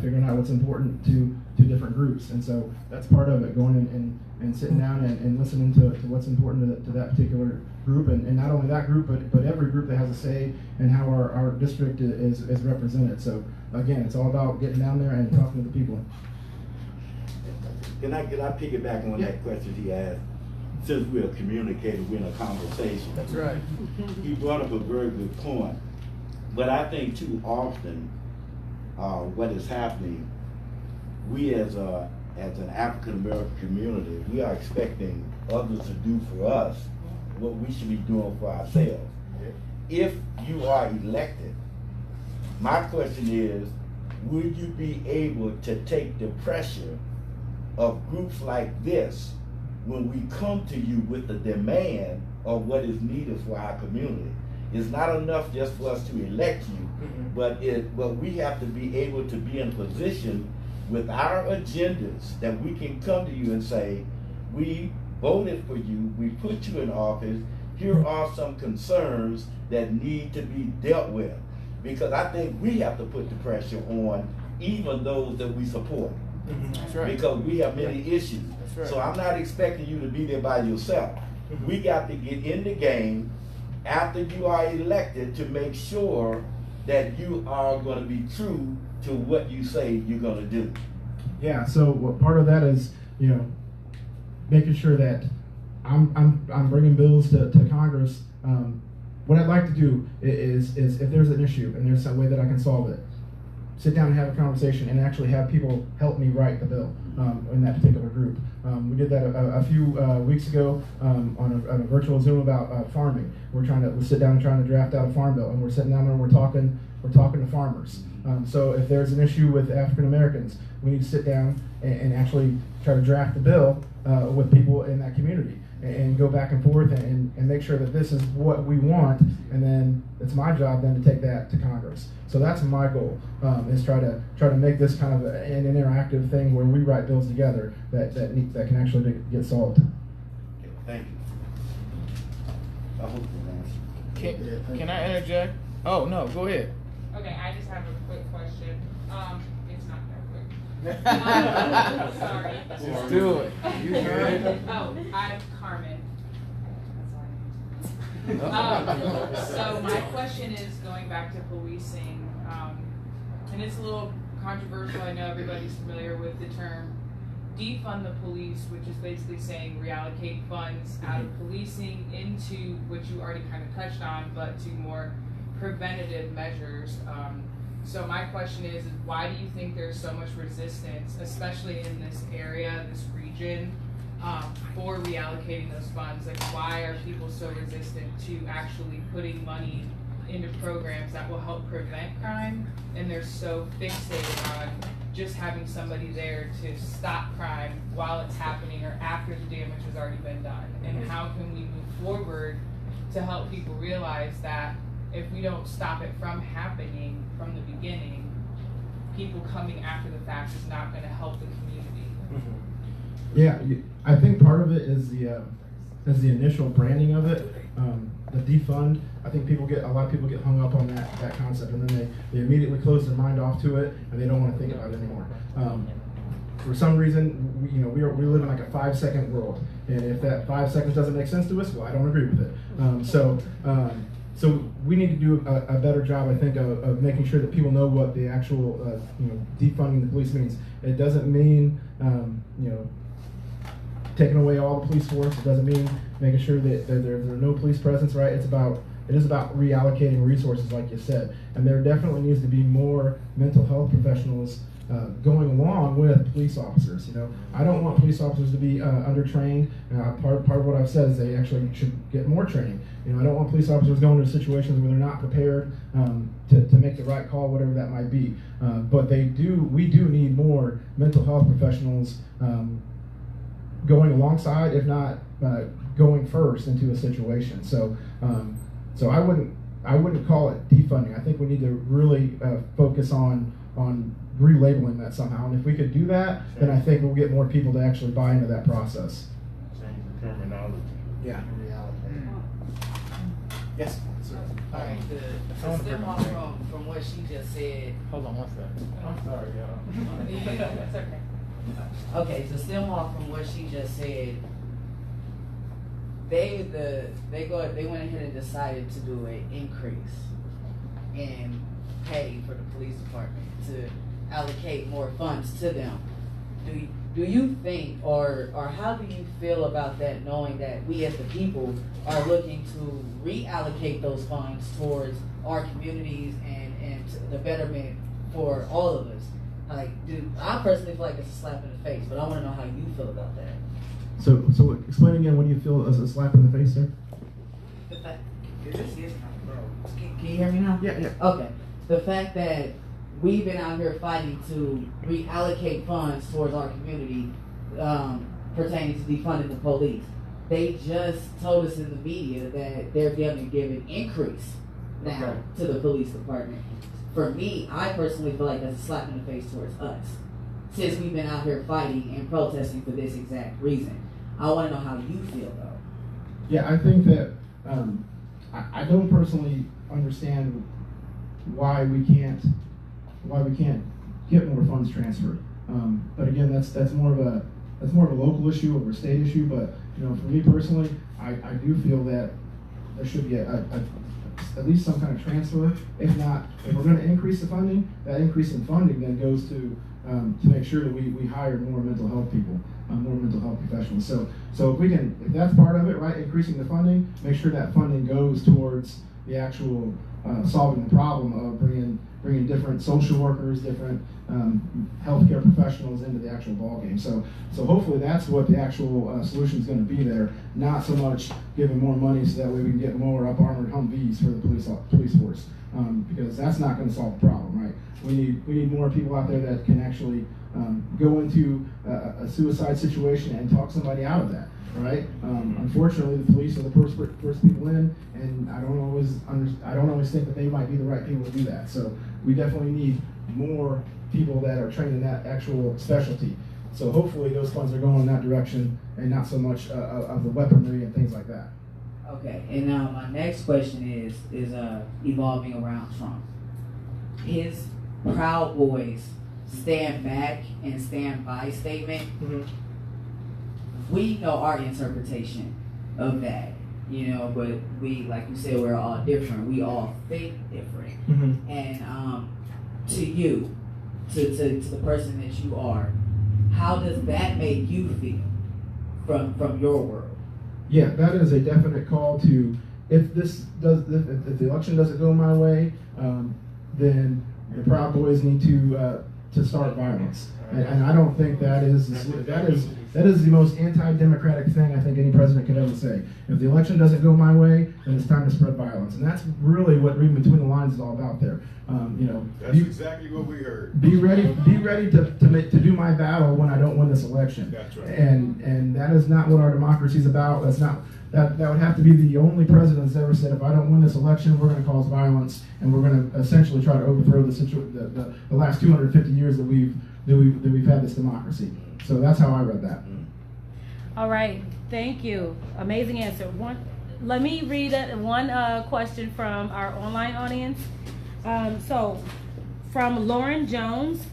figuring out what's important to different groups. And so that's part of it, going and sitting down and listening to what's important to that particular group, and not only that group, but every group that has a say in how our district is represented. So again, it's all about getting down there and talking to the people.
Can I piggyback on that question he asked? Since we're communicating, we're in a conversation.
That's right.
He brought up a very good point. But I think too often, what is happening, we as an African American community, we are expecting others to do for us what we should be doing for ourselves. If you are elected, my question is, would you be able to take the pressure of groups like this when we come to you with the demand of what is needed for our community? It's not enough just for us to elect you, but we have to be able to be in a position with our agendas that we can come to you and say, we voted for you, we put you in office, here are some concerns that need to be dealt with. Because I think we have to put the pressure on even those that we support.
That's right.
Because we have many issues.
That's right.
So I'm not expecting you to be there by yourself. We got to get in the game after you are elected to make sure that you are going to be true to what you say you're going to do.
Yeah. So what part of that is, you know, making sure that I'm bringing bills to Congress. What I'd like to do is if there's an issue and there's some way that I can solve it, sit down and have a conversation and actually have people help me write the bill in that particular group. We did that a few weeks ago on a virtual Zoom about farming. We're sit down and trying to draft out a farm bill, and we're sitting down there and we're talking to farmers. So if there's an issue with African Americans, we need to sit down and actually try to draft the bill with people in that community and go back and forth and make sure that this is what we want, and then it's my job then to take that to Congress. So that's my goal, is try to make this kind of an interactive thing where we write bills together that can actually get solved.
Okay, thank you. I hope you answer.
Can I interject? Oh no, go ahead.
Okay, I just have a quick question. It's not that quick. Sorry.
Just do it. You good?
Oh, I'm Carmen. That's why. So my question is going back to policing, and it's a little controversial. I know everybody's familiar with the term defund the police, which is basically saying reallocate funds out of policing into, which you already kind of touched on, but to more preventative measures. So my question is why do you think there's so much resistance, especially in this area, this region, for reallocating those funds? Like, why are people so resistant to actually putting money into programs that will help prevent crime, and they're so fixated on just having somebody there to stop crime while it's happening or after the damage has already been done? And how can we move forward to help people realize that if we don't stop it from happening from the beginning, people coming after the fact is not going to help the community?
Yeah, I think part of it is the initial branding of it, the defund. I think a lot of people get hung up on that concept, and then they immediately close their mind off to it, and they don't want to think about it anymore. For some reason, we live in like a 5-second world, and if that 5 seconds doesn't make sense to us, well, I don't agree with it. So we need to do a better job, I think, of making sure that people know what the actual defunding the police means. It doesn't mean taking away all the police force. It doesn't mean making sure that there are no police presence, right? It is about reallocating resources, like you said. And there definitely needs to be more mental health professionals going along with police officers. You know, I don't want police officers to be undertrained. Part of what I've said is they actually should get more training. You know, I don't want police officers going into situations where they're not prepared to make the right call, whatever that might be. But we do need more mental health professionals going alongside, if not going first into a situation. So I wouldn't call it defunding. I think we need to really focus on relabeling that somehow. And if we could do that, then I think we'll get more people to actually buy into that process.
Change the terminology.
Yeah. Yes.
All right, to stem off from what she just said.
Hold on one second. I'm sorry, y'all.
That's okay.
Okay, to stem off from what she just said, they went ahead and decided to do an increase in pay for the police department to allocate more funds to them. Do you think, or how do you feel about that, knowing that we as the people are looking to reallocate those funds towards our communities and the betterment for all of us? Like, I personally feel like it's a slap in the face, but I want to know how you feel about that.
So explain again, what do you feel as a slap in the face, sir?
The fact, can you hear me now?
Yeah.
Okay. The fact that we've been out here fighting to reallocate funds towards our community pertaining to defunding the police. They just told us in the media that they're going to give an increase now to the police department. For me, I personally feel like that's a slap in the face towards us, since we've been out here fighting and protesting for this exact reason. I want to know how you feel, though.
Yeah, I think that I don't personally understand why we can't get more funds transferred. But again, that's more of a local issue over a state issue. But you know, for me personally, I do feel that there should be at least some kind of transfer. If not, if we're going to increase the funding, that increase in funding then goes to make sure that we hire more mental health people, more mental health professionals. So if that's part of it, right, increasing the funding, make sure that funding goes towards the actual solving the problem of bringing different social workers, different healthcare professionals into the actual ballgame. So hopefully that's what the actual solution is going to be there, not so much giving more money so that way we can get more up-armored Humvees for the police force, because that's not going to solve the problem, right? We need more people out there that can actually go into a suicide situation and talk somebody out of that. Right. Unfortunately, the police are the first people in, and I don't always think that they might be the right people to do that. So we definitely need more people that are trained in that actual specialty. So hopefully those funds are going in that direction and not so much of the weaponry and things like that.
Okay, and now my next question is evolving around Trump. His Proud Boys stand back and stand by statement.
Mm-hmm.
We know our interpretation of that, you know, but we, like you said, we're all different. We all think different.
Mm-hmm.
And to you, to the person that you are, how does that make you feel from your world?
Yeah, that is a definite call to, if the election doesn't go my way, then the Proud Boys need to start violence. And I don't think that is the most anti-democratic thing I think any president could ever say. If the election doesn't go my way, then it's time to spread violence, and that's really what reading between the lines is all about there. You know,
That's exactly what we heard.
Be ready to do my battle when I don't win this election.
That's right.
And that is not what our democracy is about. That would have to be the only president that's ever said, if I don't win this election, we're going to cause violence, and we're going to essentially try to overthrow the last 250 years that we've had this democracy. So that's how I read that.
All right, thank you. Amazing answer. Let me read one question from our online audience. So, from Lauren Jones,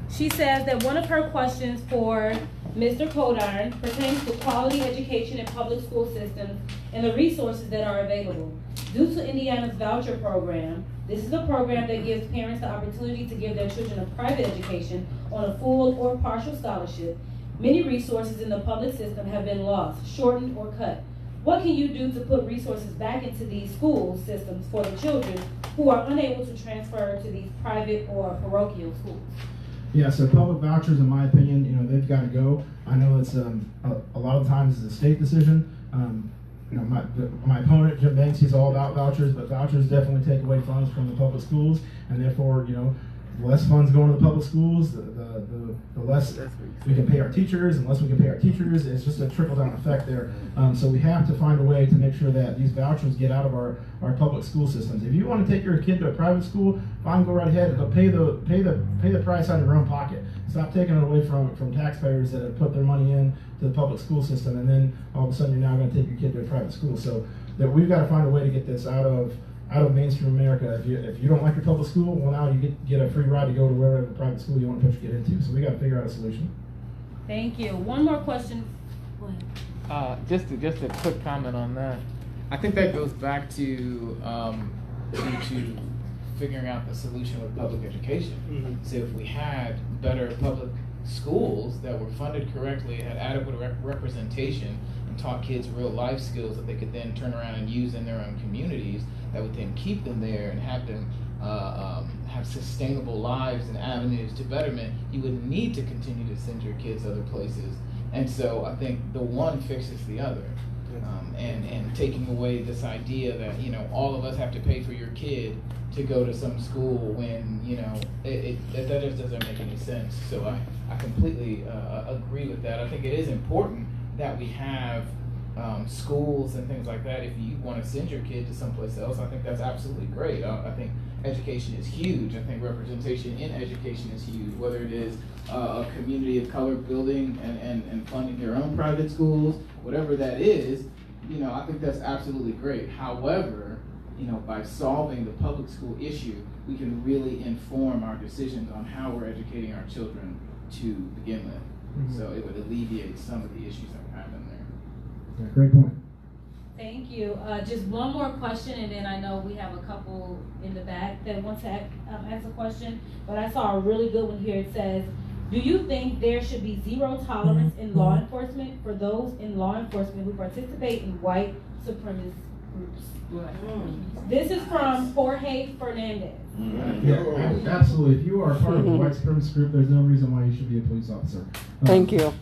she says that one of her questions for Mr. Coldiron pertains to quality education in public school systems and the resources that are available. Due to Indiana's voucher program, this is a program that gives parents the opportunity to give their children a private education on a full or partial scholarship. Many resources in the public system have been lost, shortened, or cut. What can you do to put resources back into these school systems for the children who are unable to transfer to these private or parochial schools?
Yeah, so public vouchers, in my opinion, they've got to go. I know it's a lot of times it's a state decision. My opponent, Jim Banks, he's all about vouchers, but vouchers definitely take away funds from the public schools, and therefore, the less funds going to the public schools, the less we can pay our teachers, and less we can pay our teachers. It's just a trickle-down effect there. So we have to find a way to make sure that these vouchers get out of our public school systems. If you want to take your kid to a private school, fine, go right ahead, but pay the price out of your own pocket. Stop taking it away from taxpayers that have put their money in to the public school system, and then all of a sudden you're now going to take your kid to a private school. So that we've got to find a way to get this out of mainstream America. If you don't like your public school, well, now you get a free ride to go to wherever private school you want to put your kid into. So we got to figure out a solution.
Thank you. One more question. Go ahead.
Just a quick comment on that. I think that goes back to figuring out the solution with public education. Mm-hmm. So if we had better public schools that were funded correctly, had adequate representation, and taught kids real life skills that they could then turn around and use in their own communities, that would then keep them there and have them have sustainable lives and avenues to betterment, you wouldn't need to continue to send your kids other places. And so I think the one fixes the other. And taking away this idea that, all of us have to pay for your kid to go to some school when, that just doesn't make any sense. So I completely agree with that. I think it is important that we have schools and things like that. If you want to send your kid to someplace else, I think that's absolutely great. I think education is huge. I think representation in education is huge, whether it is a community of color building and funding their own private schools, whatever that is, I think that's absolutely great. However, by solving the public school issue, we can really inform our decisions on how we're educating our children to begin with. Mm-hmm. So it would alleviate some of the issues that we're having there.
Yeah, great point.
Thank you. Just one more question, and then I know we have a couple in the back that want to ask a question, but I saw a really good one here. It says, do you think there should be zero tolerance in law enforcement for those in law enforcement who participate in white supremacist groups? This is from Jorge Fernandez.
Yeah, absolutely. If you are part of a white supremacist group, there's no reason why you should be a police officer.
Thank you.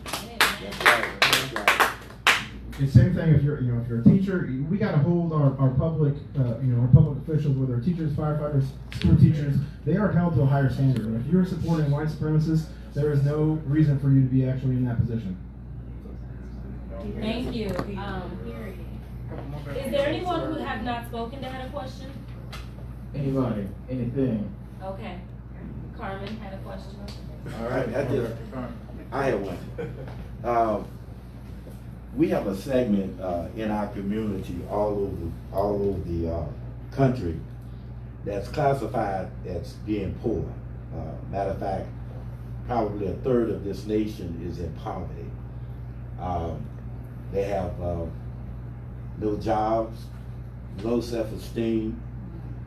It's the same thing if you're a teacher. We got to hold our public, our public officials, whether they're teachers, firefighters, school teachers, they are held to a higher standard. And if you're supporting white supremacists, there is no reason for you to be actually in that position.
Thank you. Is there anyone who have not spoken that had a question?
Anybody? Anything?
Okay. Carmen had a question.
All right, I have one. We have a segment in our community all over the country that's classified as being poor. Matter of fact, probably a third of this nation is in poverty. They have no jobs, low self-esteem,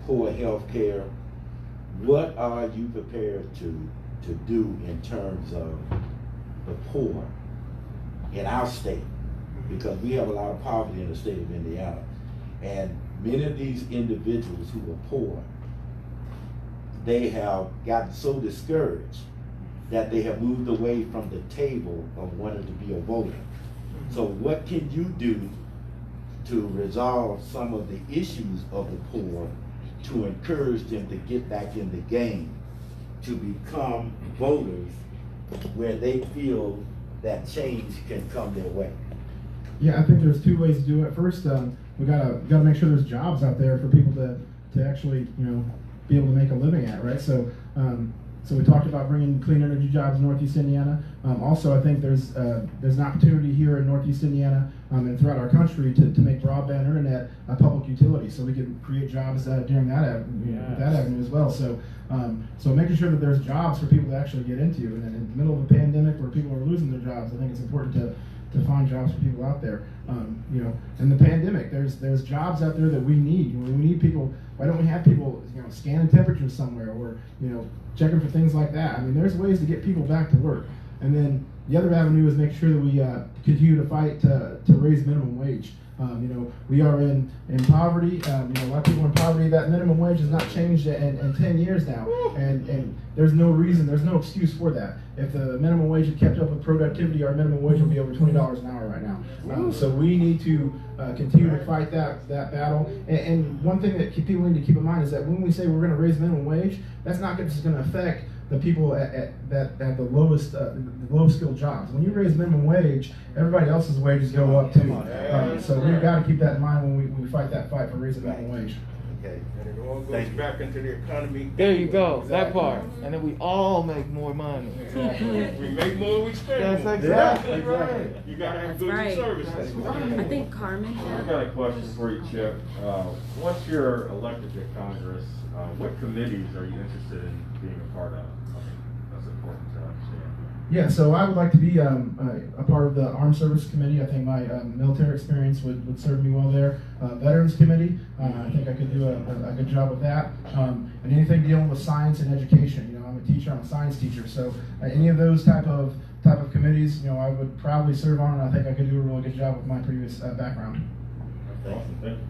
poor health care. What are you prepared to do in terms of the poor in our state? Because we have a lot of poverty in the state of Indiana. And many of these individuals who are poor, they have gotten so discouraged that they have moved away from the table of wanting to be a voter. So what can you do to resolve some of the issues of the poor to encourage them to get back in the game, to become voters where they feel that change can come their way?
Yeah, I think there's two ways to do it. First, we gotta make sure there's jobs out there for people to actually be able to make a living at, right? So we talked about bringing clean energy jobs in Northeast Indiana. Also, I think there's an opportunity here in Northeast Indiana and throughout our country to make broadband internet a public utility, so we can create jobs during that avenue as well. So making sure that there's jobs for people to actually get into, and in the middle of a pandemic where people are losing their jobs, I think it's important to find jobs for people out there. In the pandemic, there's jobs out there that we need. We need people. Why don't we have people, scanning temperatures somewhere, or checking for things like that? I mean, there's ways to get people back to work. And then the other avenue is make sure that we continue to fight to raise minimum wage. We are in poverty. A lot of people in poverty. That minimum wage has not changed in 10 years now, and there's no reason, there's no excuse for that. If the minimum wage had kept up with productivity, our minimum wage would be over $20 an hour right now. So we need to continue to fight that battle. And one thing that people need to keep in mind is that when we say we're going to raise minimum wage, that's not just going to affect the people at the lowest skilled jobs. When you raise minimum wage, everybody else's wages go up too. So we've got to keep that in mind when we fight that fight for raising minimum wage.
Okay.
And it all goes back into the economy.
There you go, that part. And then we all make more money.
We make more, we spend
That's
more.
exactly right.
You gotta have
That's
goods
right.
and services.
I think Carmen.
I've got a question for you, Chip. Once you're elected to Congress, what committees are you interested in being a part of? I think that's important to understand.
Yeah, so I would like to be a part of the Armed Services Committee. I think my military experience would serve me well there. Veterans Committee, I think I could do a good job with that. And anything dealing with science and education. I'm a teacher, I'm a science teacher, so any of those type of committees, I would probably serve on, and I think I could do a really good job with my previous background.
Awesome, thank you.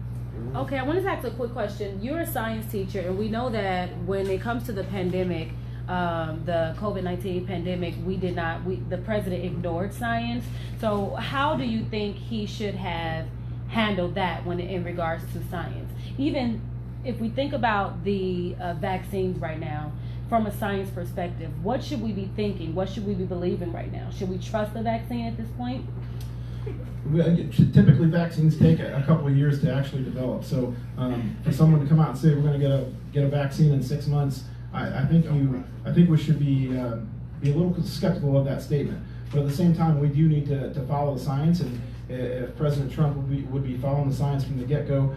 Okay, I wanted to ask a quick question. You're a science teacher, and we know that when it comes to the pandemic, the COVID-19 pandemic, the president ignored science. So how do you think he should have handled that in regards to science? Even if we think about the vaccines right now, from a science perspective, what should we be thinking? What should we be believing right now? Should we trust the vaccine at this point?
Typically, vaccines take a couple of years to actually develop. So for someone to come out and say we're going to get a vaccine in 6 months, I think we should be a little skeptical of that statement. But at the same time, we do need to follow the science. And if President Trump would be following the science from the get-go,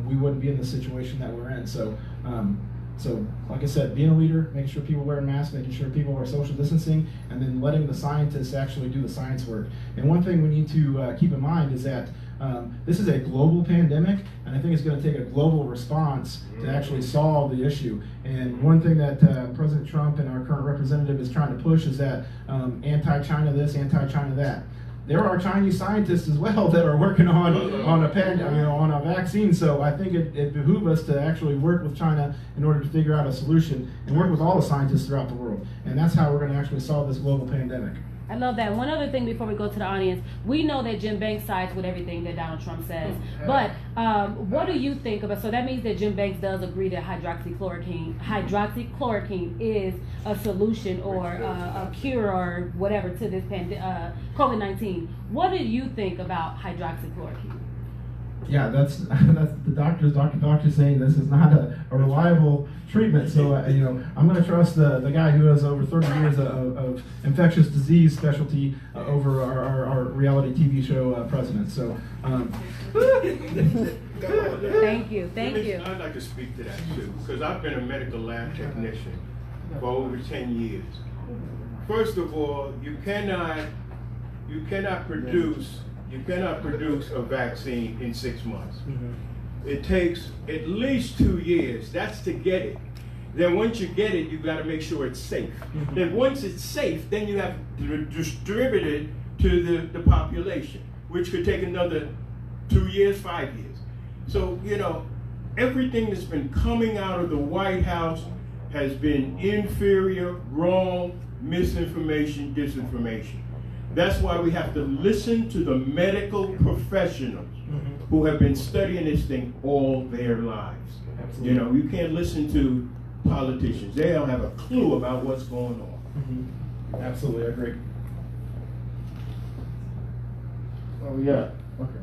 we wouldn't be in the situation that we're in. So like I said, being a leader, making sure people wear masks, making sure people are social distancing, and then letting the scientists actually do the science work. And one thing we need to keep in mind is that this is a global pandemic, and I think it's going to take a global response to actually solve the issue. And one thing that President Trump and our current representative is trying to push is that anti-China this, anti-China that. There are Chinese scientists as well that are working on a vaccine. So I think it behooves us to actually work with China in order to figure out a solution and work with all the scientists throughout the world. And that's how we're going to actually solve this global pandemic.
I love that. One other thing before we go to the audience, we know that Jim Banks sides with everything that Donald Trump says, but what do you think about, so that means that Jim Banks does agree that hydroxychloroquine is a solution or a cure or whatever to this COVID-19. What do you think about hydroxychloroquine?
Yeah, that's the doctor saying this is not a reliable treatment. So I'm going to trust the guy who has over 30 years of infectious disease specialty over our reality TV show president. So
thank you.
I'd like to speak to that too, because I've been a medical lab technician for over 10 years. First of all, you cannot produce a vaccine in 6 months. It takes at least 2 years. That's to get it. Then once you get it, you got to make sure it's safe. Then once it's safe, then you have to distribute it to the population, which could take another 2 years, 5 years. So, everything that's been coming out of the White House has been inferior, wrong, misinformation, disinformation. That's why we have to listen to the medical professionals who have been studying this thing all their lives.
Absolutely.
You can't listen to politicians. They don't have a clue about what's going on.
Absolutely, I agree.
Oh yeah. Okay.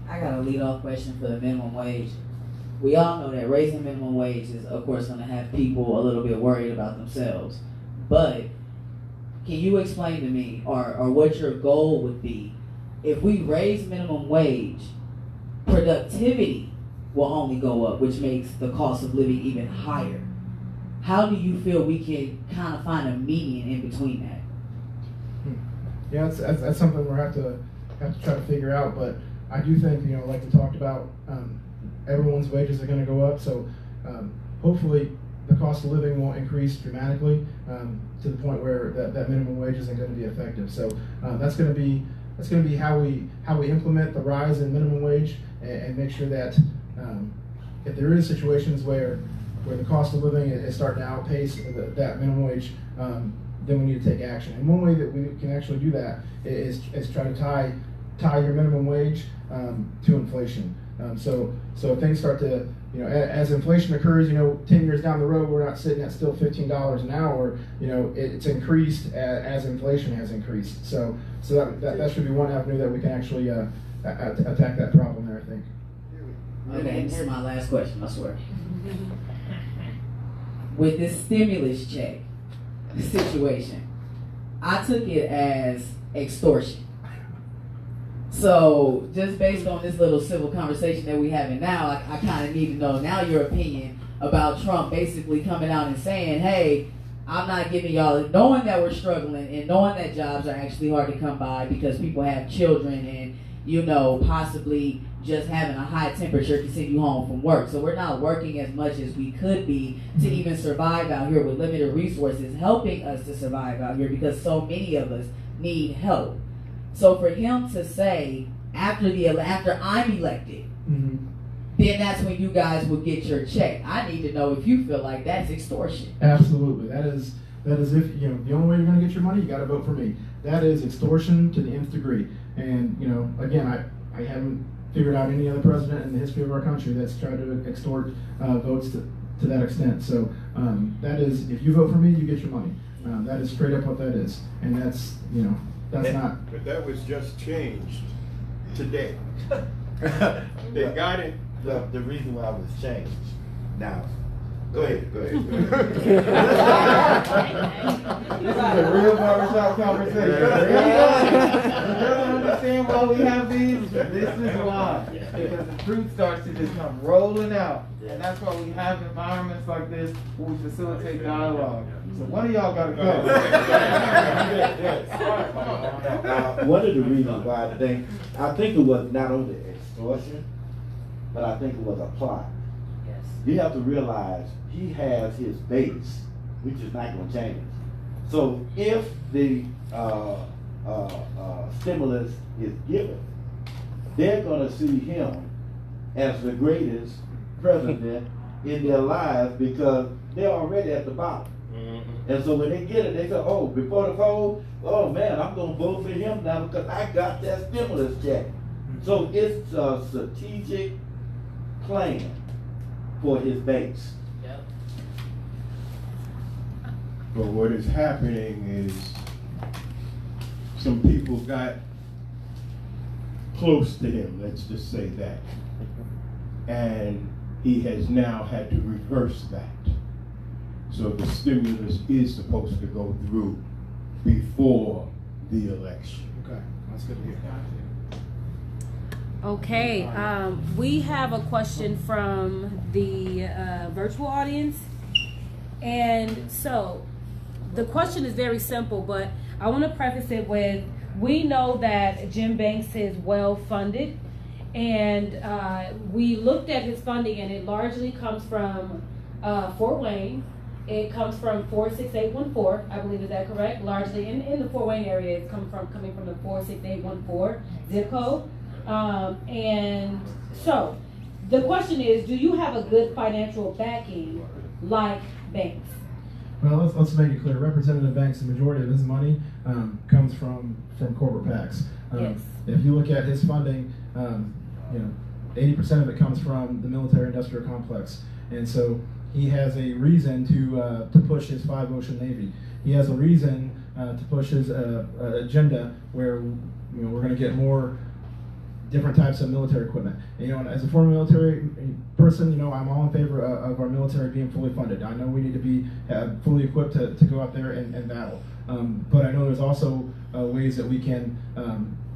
I got a lead-off question for the minimum wage. We all know that raising minimum wage is, of course, going to have people a little bit worried about themselves. But can you explain to me, or what your goal would be, if we raise minimum wage, productivity will only go up, which makes the cost of living even higher. How do you feel we can kind of find a median in between that?
Yeah, that's something we'll have to try to figure out. But I do think, like we talked about, everyone's wages are going to go up. So hopefully the cost of living won't increase dramatically to the point where that minimum wage isn't going to be effective. So that's going to be how we implement the rise in minimum wage and make sure that if there is situations where the cost of living is starting to outpace that minimum wage, then we need to take action. And one way that we can actually do that is try to tie your minimum wage to inflation. So if things start to, as inflation occurs, 10 years down the road, we're not sitting at still $15 an hour. It's increased as inflation has increased. So that should be one avenue that we can actually attack that problem there, I think.
Okay, this is my last question, I swear. With this stimulus check situation, I took it as extortion. So just based on this little civil conversation that we're having now, I kind of need to know now your opinion about Trump basically coming out and saying, hey, I'm not giving y'all, knowing that we're struggling and knowing that jobs are actually hard to come by because people have children and, possibly just having a high temperature can send you home from work. So we're not working as much as we could be to even survive out here with limited resources, helping us to survive out here because so many of us need help. So for him to say after I'm elected, then that's when you guys will get your check. I need to know if you feel like that's extortion.
Absolutely, that is if the only way you're going to get your money, you got to vote for me. That is extortion to the nth degree. And again, I haven't figured out any other president in the history of our country that's tried to extort votes to that extent. So that is, if you vote for me, you get your money. That is straight up what that is, and that's not.
But that was just changed today. They got it.
The reason why it was changed. Now, go ahead.
This is a real barbershop conversation. You don't understand why we have these? This is why. Because the truth starts to just come rolling out. And that's why we have environments like this where we facilitate dialogue. So one of y'all gotta go.
One of the reasons why I think it was not only extortion, but I think it was a plot.
Yes.
You have to realize he has his base, which is not going to change. So if the stimulus is given, they're going to see him as the greatest president in their lives because they're already at the bottom. And so when they get it, they say, oh, before the poll, oh man, I'm going to vote for him now because I got that stimulus check. So it's a strategic plan for his base.
But what is happening is some people got close to him, let's just say that. And he has now had to reverse that. So the stimulus is supposed to go through before the election.
Okay, that's good to hear.
Okay, we have a question from the virtual audience. And so the question is very simple, but I want to preface it with, we know that Jim Banks is well funded, and we looked at his funding, and it largely comes from Fort Wayne. It comes from 46814, I believe, is that correct? Largely in the Fort Wayne area, it's coming from the 46814 zip code. And so the question is, do you have a good financial backing like Banks?
Well, let's make it clear. Representative Banks, the majority of his money comes from corporate PACs.
Yes.
If you look at his funding, 80% of it comes from the military-industrial complex, and so he has a reason to push his 5-ocean Navy. He has a reason to push his agenda where we're going to get more different types of military equipment. And, as a former military person, I'm all in favor of our military being fully funded. I know we need to be fully equipped to go out there and battle. But I know there's also ways that we can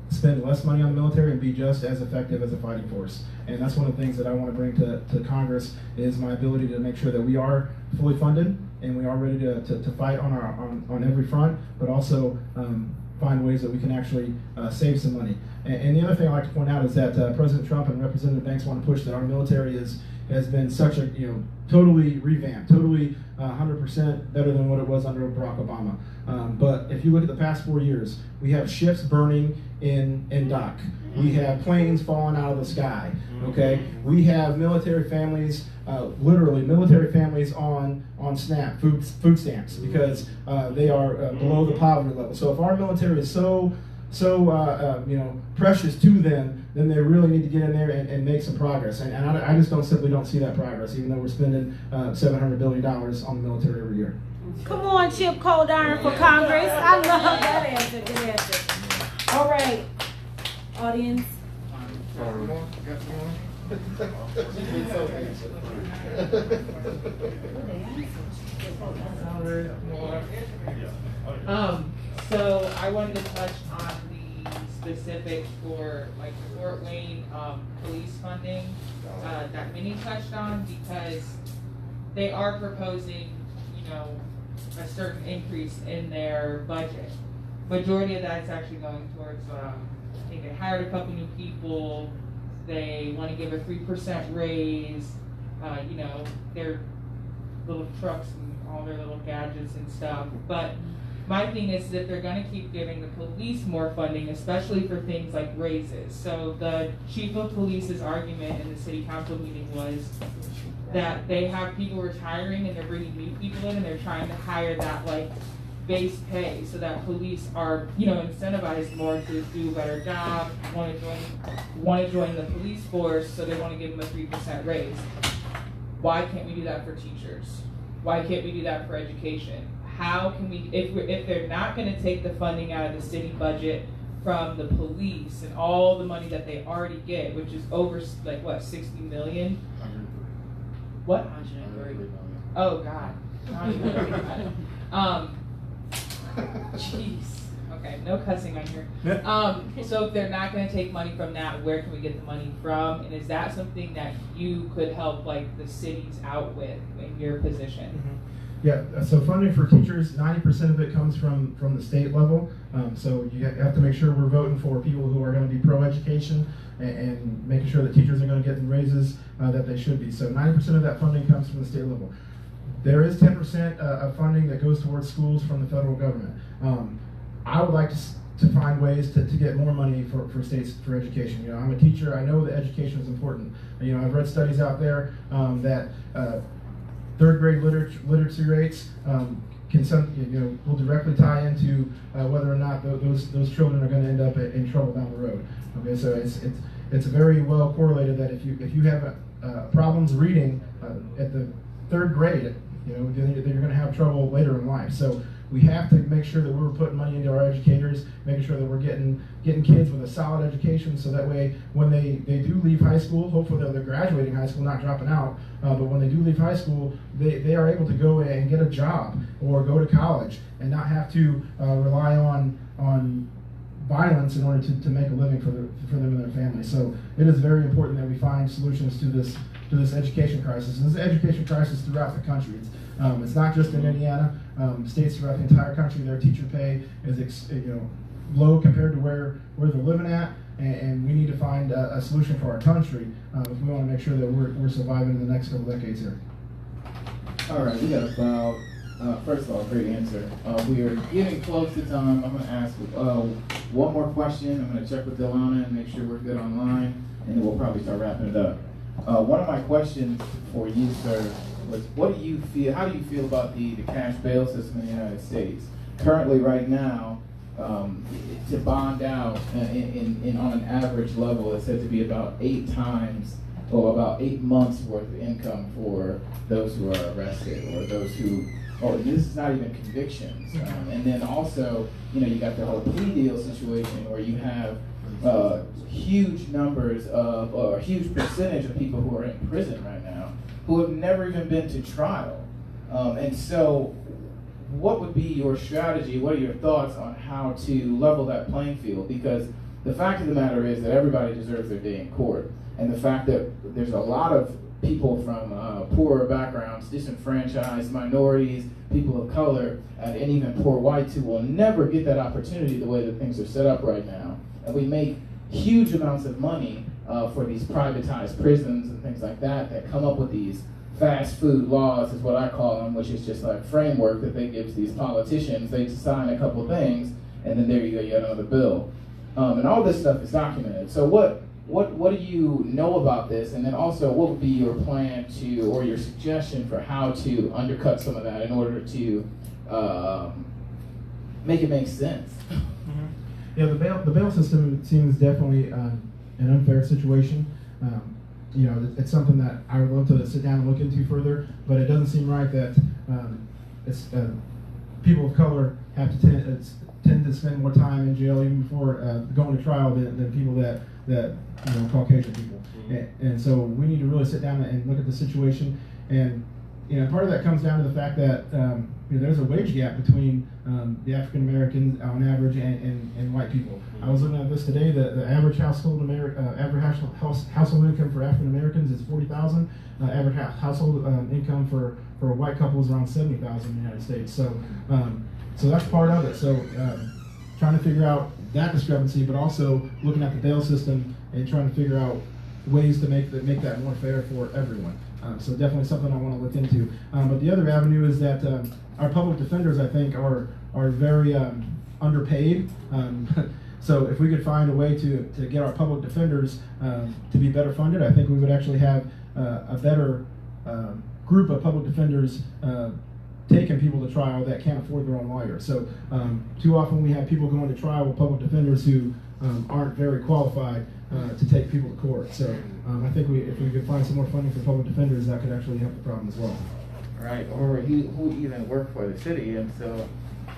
spend less money on the military and be just as effective as a fighting force. And that's one of the things that I want to bring to Congress is my ability to make sure that we are fully funded and we are ready to fight on every front, but also find ways that we can actually save some money. And the other thing I'd like to point out is that President Trump and Representative Banks want to push that our military has been such a, totally revamped, totally 100% better than what it was under Barack Obama. But if you look at the past 4 years, we have ships burning in dock. We have planes falling out of the sky, okay? We have military families, literally military families on SNAP, food stamps, because they are below the poverty level. So if our military is so precious to them, then they really need to get in there and make some progress. And I just simply don't see that progress, even though we're spending $700 billion on the military every year.
Come on, Chip Coldiron for Congress. I love that answer. Good answer. All right, audience.
So I wanted to touch on the specifics for like the Fort Wayne police funding that Minnie touched on, because they are proposing, a certain increase in their budget. Majority of that's actually going towards, I think they hired a couple new people. They want to give a 3% raise. Their little trucks and all their little gadgets and stuff. But my thing is that they're going to keep giving the police more funding, especially for things like raises. So the chief of police's argument in the city council meeting was that they have people retiring and they're bringing new people in and they're trying to hire that like base pay so that police are, incentivized more to do a better job, want to join the police force, so they want to give them a 3% raise. Why can't we do that for teachers? Why can't we do that for education? How can we, if they're not going to take the funding out of the city budget from the police and all the money that they already get, which is over like what, 60 million? What? 130 million. Oh God. Jeez. Okay, no cussing on here. So if they're not going to take money from that, where can we get the money from? And is that something that you could help like the cities out with in your position?
Mm-hmm. Yeah, so funding for teachers, 90% of it comes from the state level. So you have to make sure we're voting for people who are going to be pro-education and making sure that teachers are going to get the raises that they should be. So 90% of that funding comes from the state level. There is 10% of funding that goes towards schools from the federal government. I would like to find ways to get more money for states for education. I'm a teacher. I know that education is important. I've read studies out there that third grade literacy rates will directly tie into whether or not those children are going to end up in trouble down the road. Okay, so it's very well correlated that if you have problems reading at the third grade, then you're going to have trouble later in life. So we have to make sure that we're putting money into our educators, making sure that we're getting kids with a solid education, so that way when they do leave high school, hopefully they're graduating high school, not dropping out, but when they do leave high school, they are able to go and get a job or go to college and not have to rely on violence in order to make a living for them and their families. So it is very important that we find solutions to this education crisis. And this is an education crisis throughout the country. It's not just in Indiana. States throughout the entire country, their teacher pay is low compared to where they're living at, and we need to find a solution for our country if we want to make sure that we're surviving in the next couple decades here.
All right, we got about, first of all, great answer. We are getting close to time. I'm going to ask one more question. I'm going to check with Delana and make sure we're good online, and then we'll probably start wrapping it up. One of my questions for you, sir, was how do you feel about the cash bail system in the United States? Currently, right now, to bond out on an average level, it's said to be about 8 times or about 8 months worth of income for those who are arrested or those who, this is not even convictions. And then also, you got the whole plea deal situation where you have huge numbers of, or a huge percentage of people who are in prison right now who have never even been to trial. And so what would be your strategy? What are your thoughts on how to level that playing field? Because the fact of the matter is that everybody deserves their day in court. And the fact that there's a lot of people from poorer backgrounds, disenfranchised minorities, people of color, and even poor whites who will never get that opportunity the way that things are set up right now. And we make huge amounts of money for these privatized prisons and things like that that come up with these fast food laws, is what I call them, which is just like framework that they give to these politicians. They sign a couple things, and then there you go, you got another bill. And all this stuff is documented. So what do you know about this? And then also, what would be your plan to, or your suggestion for how to undercut some of that in order to make it make sense?
Yeah, the bail system seems definitely an unfair situation. You know, it's something that I would love to sit down and look into further, but it doesn't seem right that people of color have to tend to spend more time in jail even before going to trial than people that you know, Caucasian people. And so we need to really sit down and look at the situation. And you know, part of that comes down to the fact that you know, there's a wage gap between the African Americans on average and white people. I was looking at this today. The average household household income for African Americans is $40,000. Average household income for a white couple is around $70,000 in the United States. So so that's part of it. So trying to figure out that discrepancy, but also looking at the bail system and trying to figure out ways to make that more fair for everyone. So definitely something I want to look into. But the other avenue is that our public defenders, I think, are very underpaid. So if we could find a way to get our public defenders to be better funded, I think we would actually have a better group of public defenders taking people to trial that can't afford their own lawyer. So too often we have people going to trial with public defenders who aren't very qualified to take people to court. So I think if we could find some more funding for public defenders, that could actually help the problem as well.
Right, or who even work for the city, and so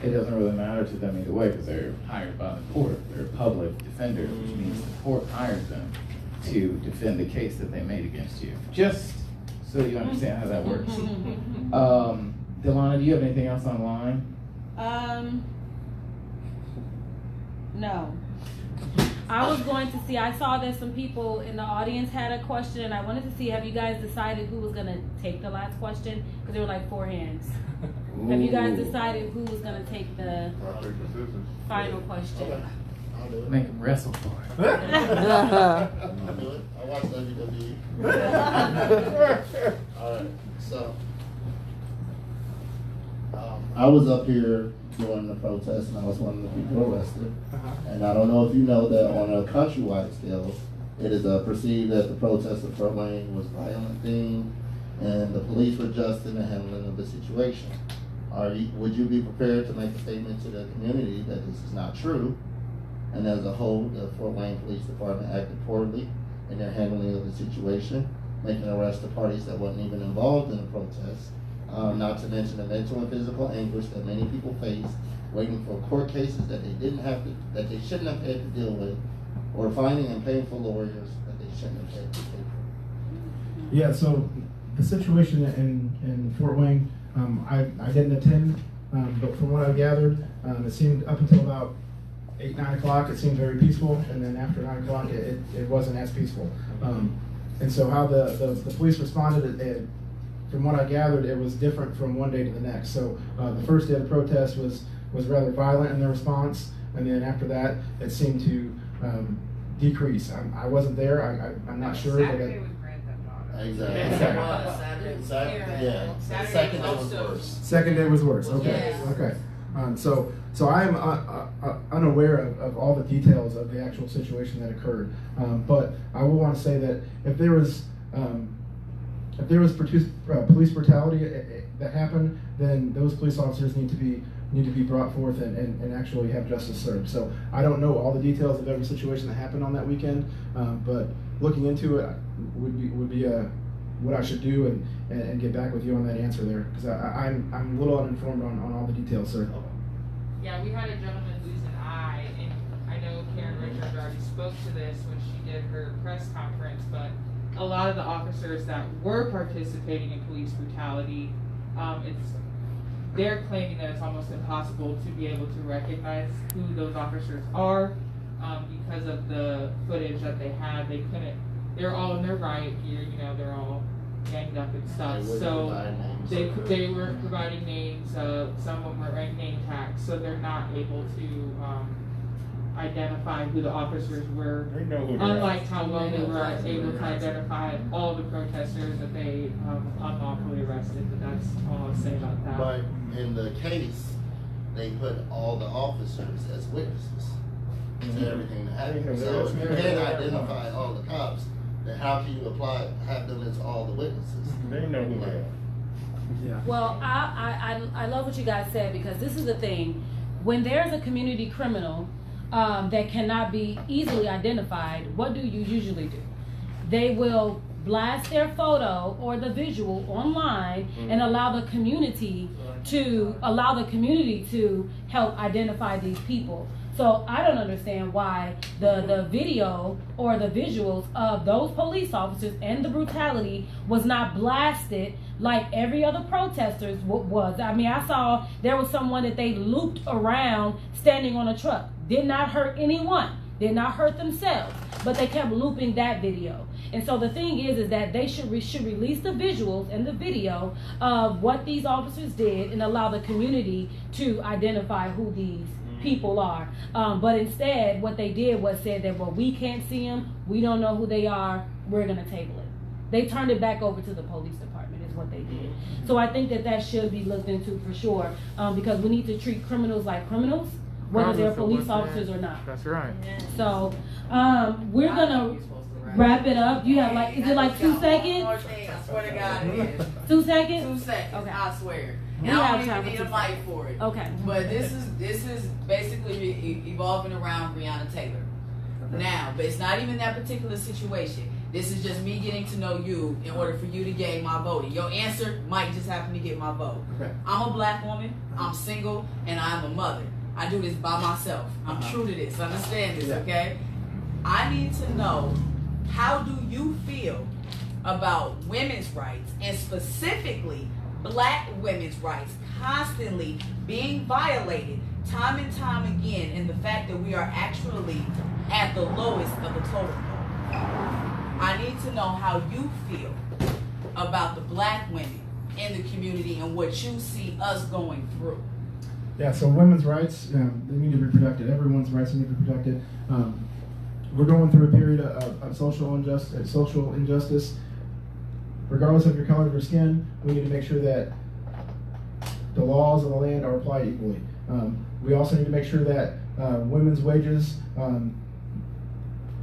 it doesn't really matter to them either way because they're hired by the court. They're public defenders, which means the court hires them to defend the case that they made against you. Just so you understand how that works. Delana, do you have anything else online?
No. I was going to see, I saw that some people in the audience had a question, and I wanted to see, have you guys decided who was going to take the last question? Because there were like 4 hands. Ooh. Have you guys decided who was going to take the final question?
I'll do it.
Make them wrestle for it.
I'll do it. I watch WWE. Alright, so I was up here during the protest and I was one of the people arrested. And I don't know if you know that on a countrywide scale, it is perceived that the protest of Fort Wayne was a violent thing and the police were just in the handling of the situation. Would you be prepared to make a statement to the community that this is not true? And as a whole, the Fort Wayne Police Department acted poorly in their handling of the situation, making arrests of parties that wasn't even involved in the protest. Not to mention the mental and physical anguish that many people face waiting for court cases that they shouldn't have had to deal with, or finding and paying for lawyers that they shouldn't have had to pay for.
Yeah, so the situation in Fort Wayne, I didn't attend, but from what I gathered, it seemed up until about 8, 9 o'clock, it seemed very peaceful, and then after 9 o'clock, it wasn't as peaceful. And so how the police responded, from what I gathered, it was different from one day to the next. So the first day of the protest was rather violent in their response, and then after that, it seemed to decrease. I wasn't there. I'm not sure.
Saturday was Grand Theft Auto.
Exactly. Second day was worse.
Second day was worse. Okay.
Yeah.
Okay. So I am unaware of all the details of the actual situation that occurred. But I will want to say that if there was police brutality that happened, then those police officers need to be brought forth and actually have justice served. So I don't know all the details of every situation that happened on that weekend, but looking into it would be what I should do and get back with you on that answer there, because I'm a little uninformed on all the details, sir.
Yeah, we had a gentleman lose an eye, and I know Karen Richards already spoke to this when she did her press conference, but a lot of the officers that were participating in police brutality, they're claiming that it's almost impossible to be able to recognize who those officers are because of the footage that they had. They're all in their riot gear, they're all ganged up and stuff.
They wouldn't
So
provide names.
they weren't providing names. Some of them were writing name tags, so they're not able to identify who the officers were.
They know who they are.
Unlike how well they were able to identify all the protesters that they unlawfully arrested. But that's all I'll say about that.
But in the case, they put all the officers as witnesses to everything that happened. So if you can't identify all the cops, then how can you have them as all the witnesses?
They know who they are.
Yeah.
Well, I love what you guys said, because this is the thing. When there's a community criminal that cannot be easily identified, what do you usually do? They will blast their photo or the visual online and allow the community to help identify these people. So I don't understand why the video or the visuals of those police officers and the brutality was not blasted like every other protesters was. I mean, I saw there was someone that they looped around standing on a truck. Did not hurt anyone, did not hurt themselves, but they kept looping that video. And so the thing is that they should release the visuals and the video of what these officers did and allow the community to identify who these people are. But instead, what they did was said that, well, we can't see them, we don't know who they are, we're gonna table it. They turned it back over to the police department is what they did. So I think that should be looked into for sure, because we need to treat criminals like criminals, whether they're police officers or not.
That's right.
So we're gonna wrap it up. You have like, is it like 2 seconds?
One more thing, I swear to God it is.
2 seconds?
2 seconds,
Okay.
I swear.
We
And I
have
don't
time
even
for
need
2
a mic for it.
Okay.
But this is basically evolving around Breonna Taylor. Now, but it's not even that particular situation. This is just me getting to know you in order for you to gain my vote. And your answer might just happen to get my vote.
Okay.
I'm a black woman, I'm single, and I'm a mother. I do this by myself. I'm true to this. Understand this, okay? I need to know, how do you feel about women's rights, and specifically black women's rights, constantly being violated time and time again, and the fact that we are actually at the lowest of the totem pole? I need to know how you feel about the black women in the community and what you see us going through.
Yeah, so women's rights, they need to be protected. Everyone's rights need to be protected. We're going through a period of social injustice. Regardless of your color of your skin, we need to make sure that the laws of the land are applied equally. We also need to make sure that women's wages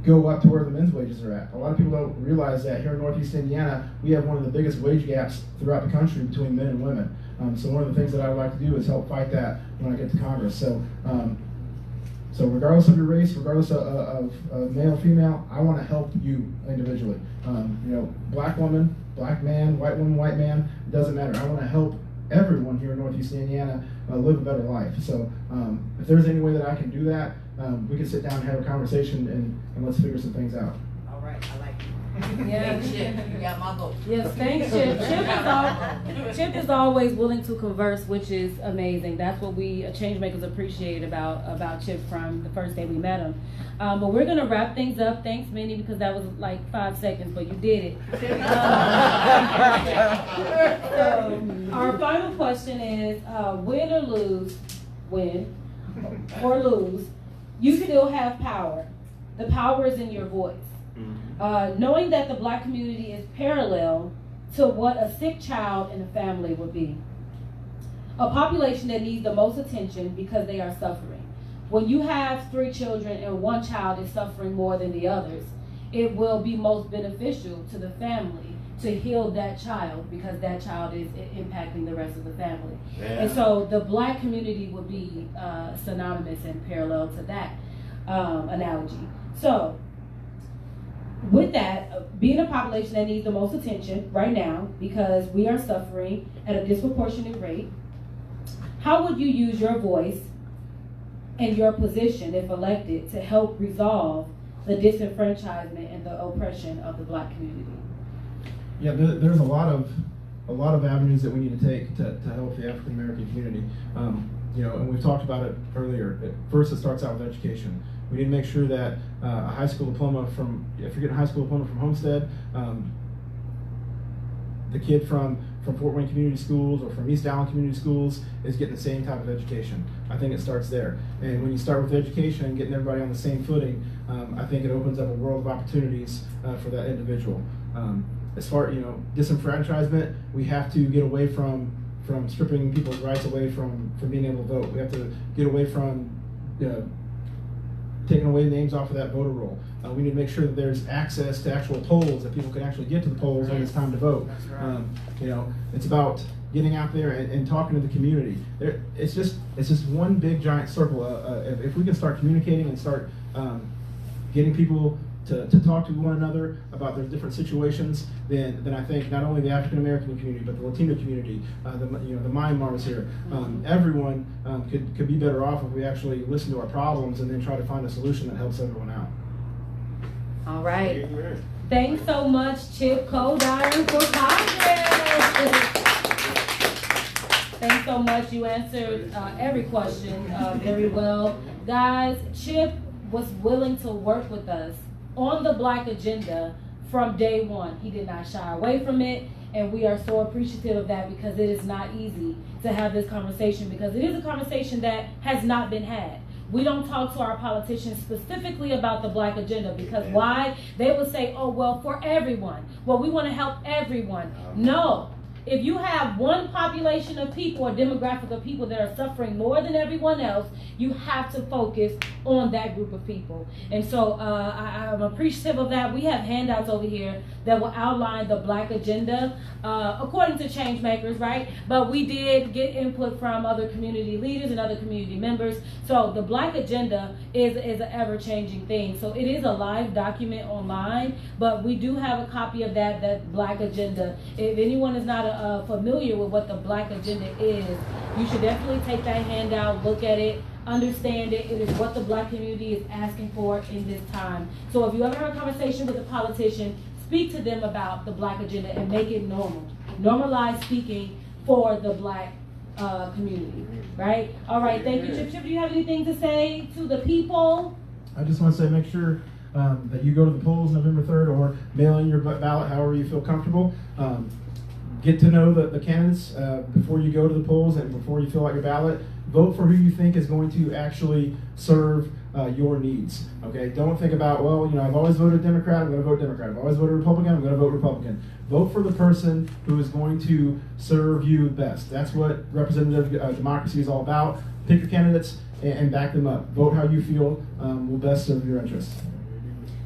go up to where the men's wages are at. A lot of people don't realize that here in Northeast Indiana, we have one of the biggest wage gaps throughout the country between men and women. So one of the things that I would like to do is help fight that when I get to Congress. So regardless of your race, regardless of male, female, I want to help you individually. Black woman, black man, white woman, white man, it doesn't matter. I want to help everyone here in Northeast Indiana live a better life. So if there's any way that I can do that, we can sit down and have a conversation and let's figure some things out.
All right, I like you.
Yeah.
Chip, you got my vote.
Yes, thanks, Chip. Chip is always willing to converse, which is amazing. That's what we ChangeMakers appreciate about Chip from the first day we met him. But we're gonna wrap things up. Thanks, Minnie, because that was like 5 seconds, but you did it. So our final question is: win or lose, you still have power. The power is in your voice. Knowing that the black community is parallel to what a sick child in a family would be. A population that needs the most attention because they are suffering. When you have 3 children and one child is suffering more than the others, it will be most beneficial to the family to heal that child, because that child is impacting the rest of the family.
Yeah.
And so the black community would be synonymous and parallel to that analogy. So with that, being a population that needs the most attention right now because we are suffering at a disproportionate rate, how would you use your voice and your position, if elected, to help resolve the disenfranchisement and the oppression of the black community?
Yeah, there's a lot of avenues that we need to take to help the African American community. And we've talked about it earlier. First, it starts out with education. We need to make sure that a high school diploma if you're getting a high school diploma from Homestead, the kid from Fort Wayne Community Schools or from East Allen Community Schools is getting the same type of education. I think it starts there. And when you start with education and getting everybody on the same footing, I think it opens up a world of opportunities for that individual. As far, disenfranchisement, we have to get away from stripping people's rights away from being able to vote. We have to get away from taking away names off of that voter roll. We need to make sure that there's access to actual polls, that people can actually get to the polls when it's time to vote. It's about getting out there and talking to the community. It's just one big giant circle. If we can start communicating and start getting people to talk to one another about their different situations, then I think not only the African American community, but the Latino community, the Myanmars here, everyone could be better off if we actually listen to our problems and then try to find a solution that helps everyone out.
All right. Thanks so much, Chip Coldiron, for Congress. Thanks so much. You answered every question very well. Guys, Chip was willing to work with us on the Black agenda from day one. He did not shy away from it, and we are so appreciative of that, because it is not easy to have this conversation, because it is a conversation that has not been had. We don't talk to our politicians specifically about the Black agenda, because why? They would say, oh, well, for everyone. Well, we want to help everyone. No. If you have one population of people or demographic of people that are suffering more than everyone else, you have to focus on that group of people. And so I'm appreciative of that. We have handouts over here that will outline the Black agenda according to ChangeMakers, right? But we did get input from other community leaders and other community members. So the Black agenda is an ever-changing thing. So it is a live document online, but we do have a copy of that Black agenda. If anyone is not familiar with what the Black agenda is, you should definitely take that handout, look at it, understand it. It is what the Black community is asking for in this time. So if you ever have a conversation with a politician, speak to them about the Black agenda and make it normal. Normalize speaking for the Black community, right? All right, thank you, Chip. Chip, do you have anything to say to the people?
I just want to say, make sure that you go to the polls November 3rd or mail in your ballot however you feel comfortable. Get to know the candidates before you go to the polls and before you fill out your ballot. Vote for who you think is going to actually serve your needs. Okay, don't think about, well, I've always voted Democrat, I'm going to vote Democrat. I've always voted Republican, I'm going to vote Republican. Vote for the person who is going to serve you best. That's what representative democracy is all about. Pick your candidates and back them up. Vote how you feel will best serve your interests.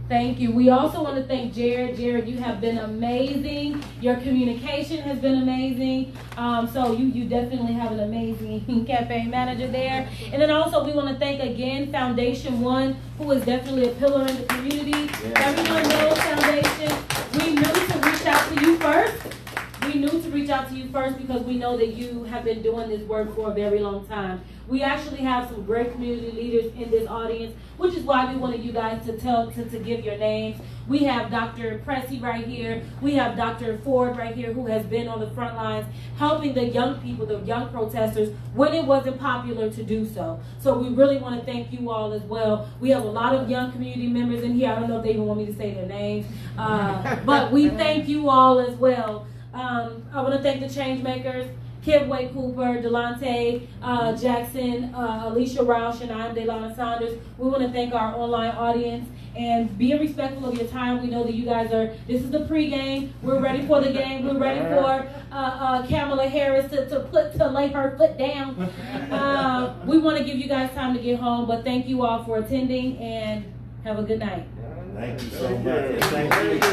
Thank you. We also want to thank Jared. Jared, you have been amazing. Your communication has been amazing. So you definitely have an amazing campaign manager there. And then also we want to thank again Foundation One, who is definitely a pillar in the community. Yeah. Everyone knows Foundation. We knew to reach out to you first. We knew to reach out to you first because we know that you have been doing this work for a very long time. We actually have some great community leaders in this audience, which is why we wanted you guys to give your names. We have Dr. Pressey right here. We have Dr. Ford right here, who has been on the front lines helping the young people, the young protesters, when it wasn't popular to do so. So we really want to thank you all as well. We have a lot of young community members in here. I don't know if they even want me to say their names, but we thank you all as well. I want to thank the ChangeMakers, Kibwe Cooper, Delonte Jackson, Alicia Roush, and I'm Delana Saunders. We want to thank our online audience and being respectful of your time. We know that you guys this is the pregame. We're ready for the game. We're ready for Kamala Harris to lay her foot down. We want to give you guys time to get home, but thank you all for attending and have a good night.
Thank you so much. Thank you.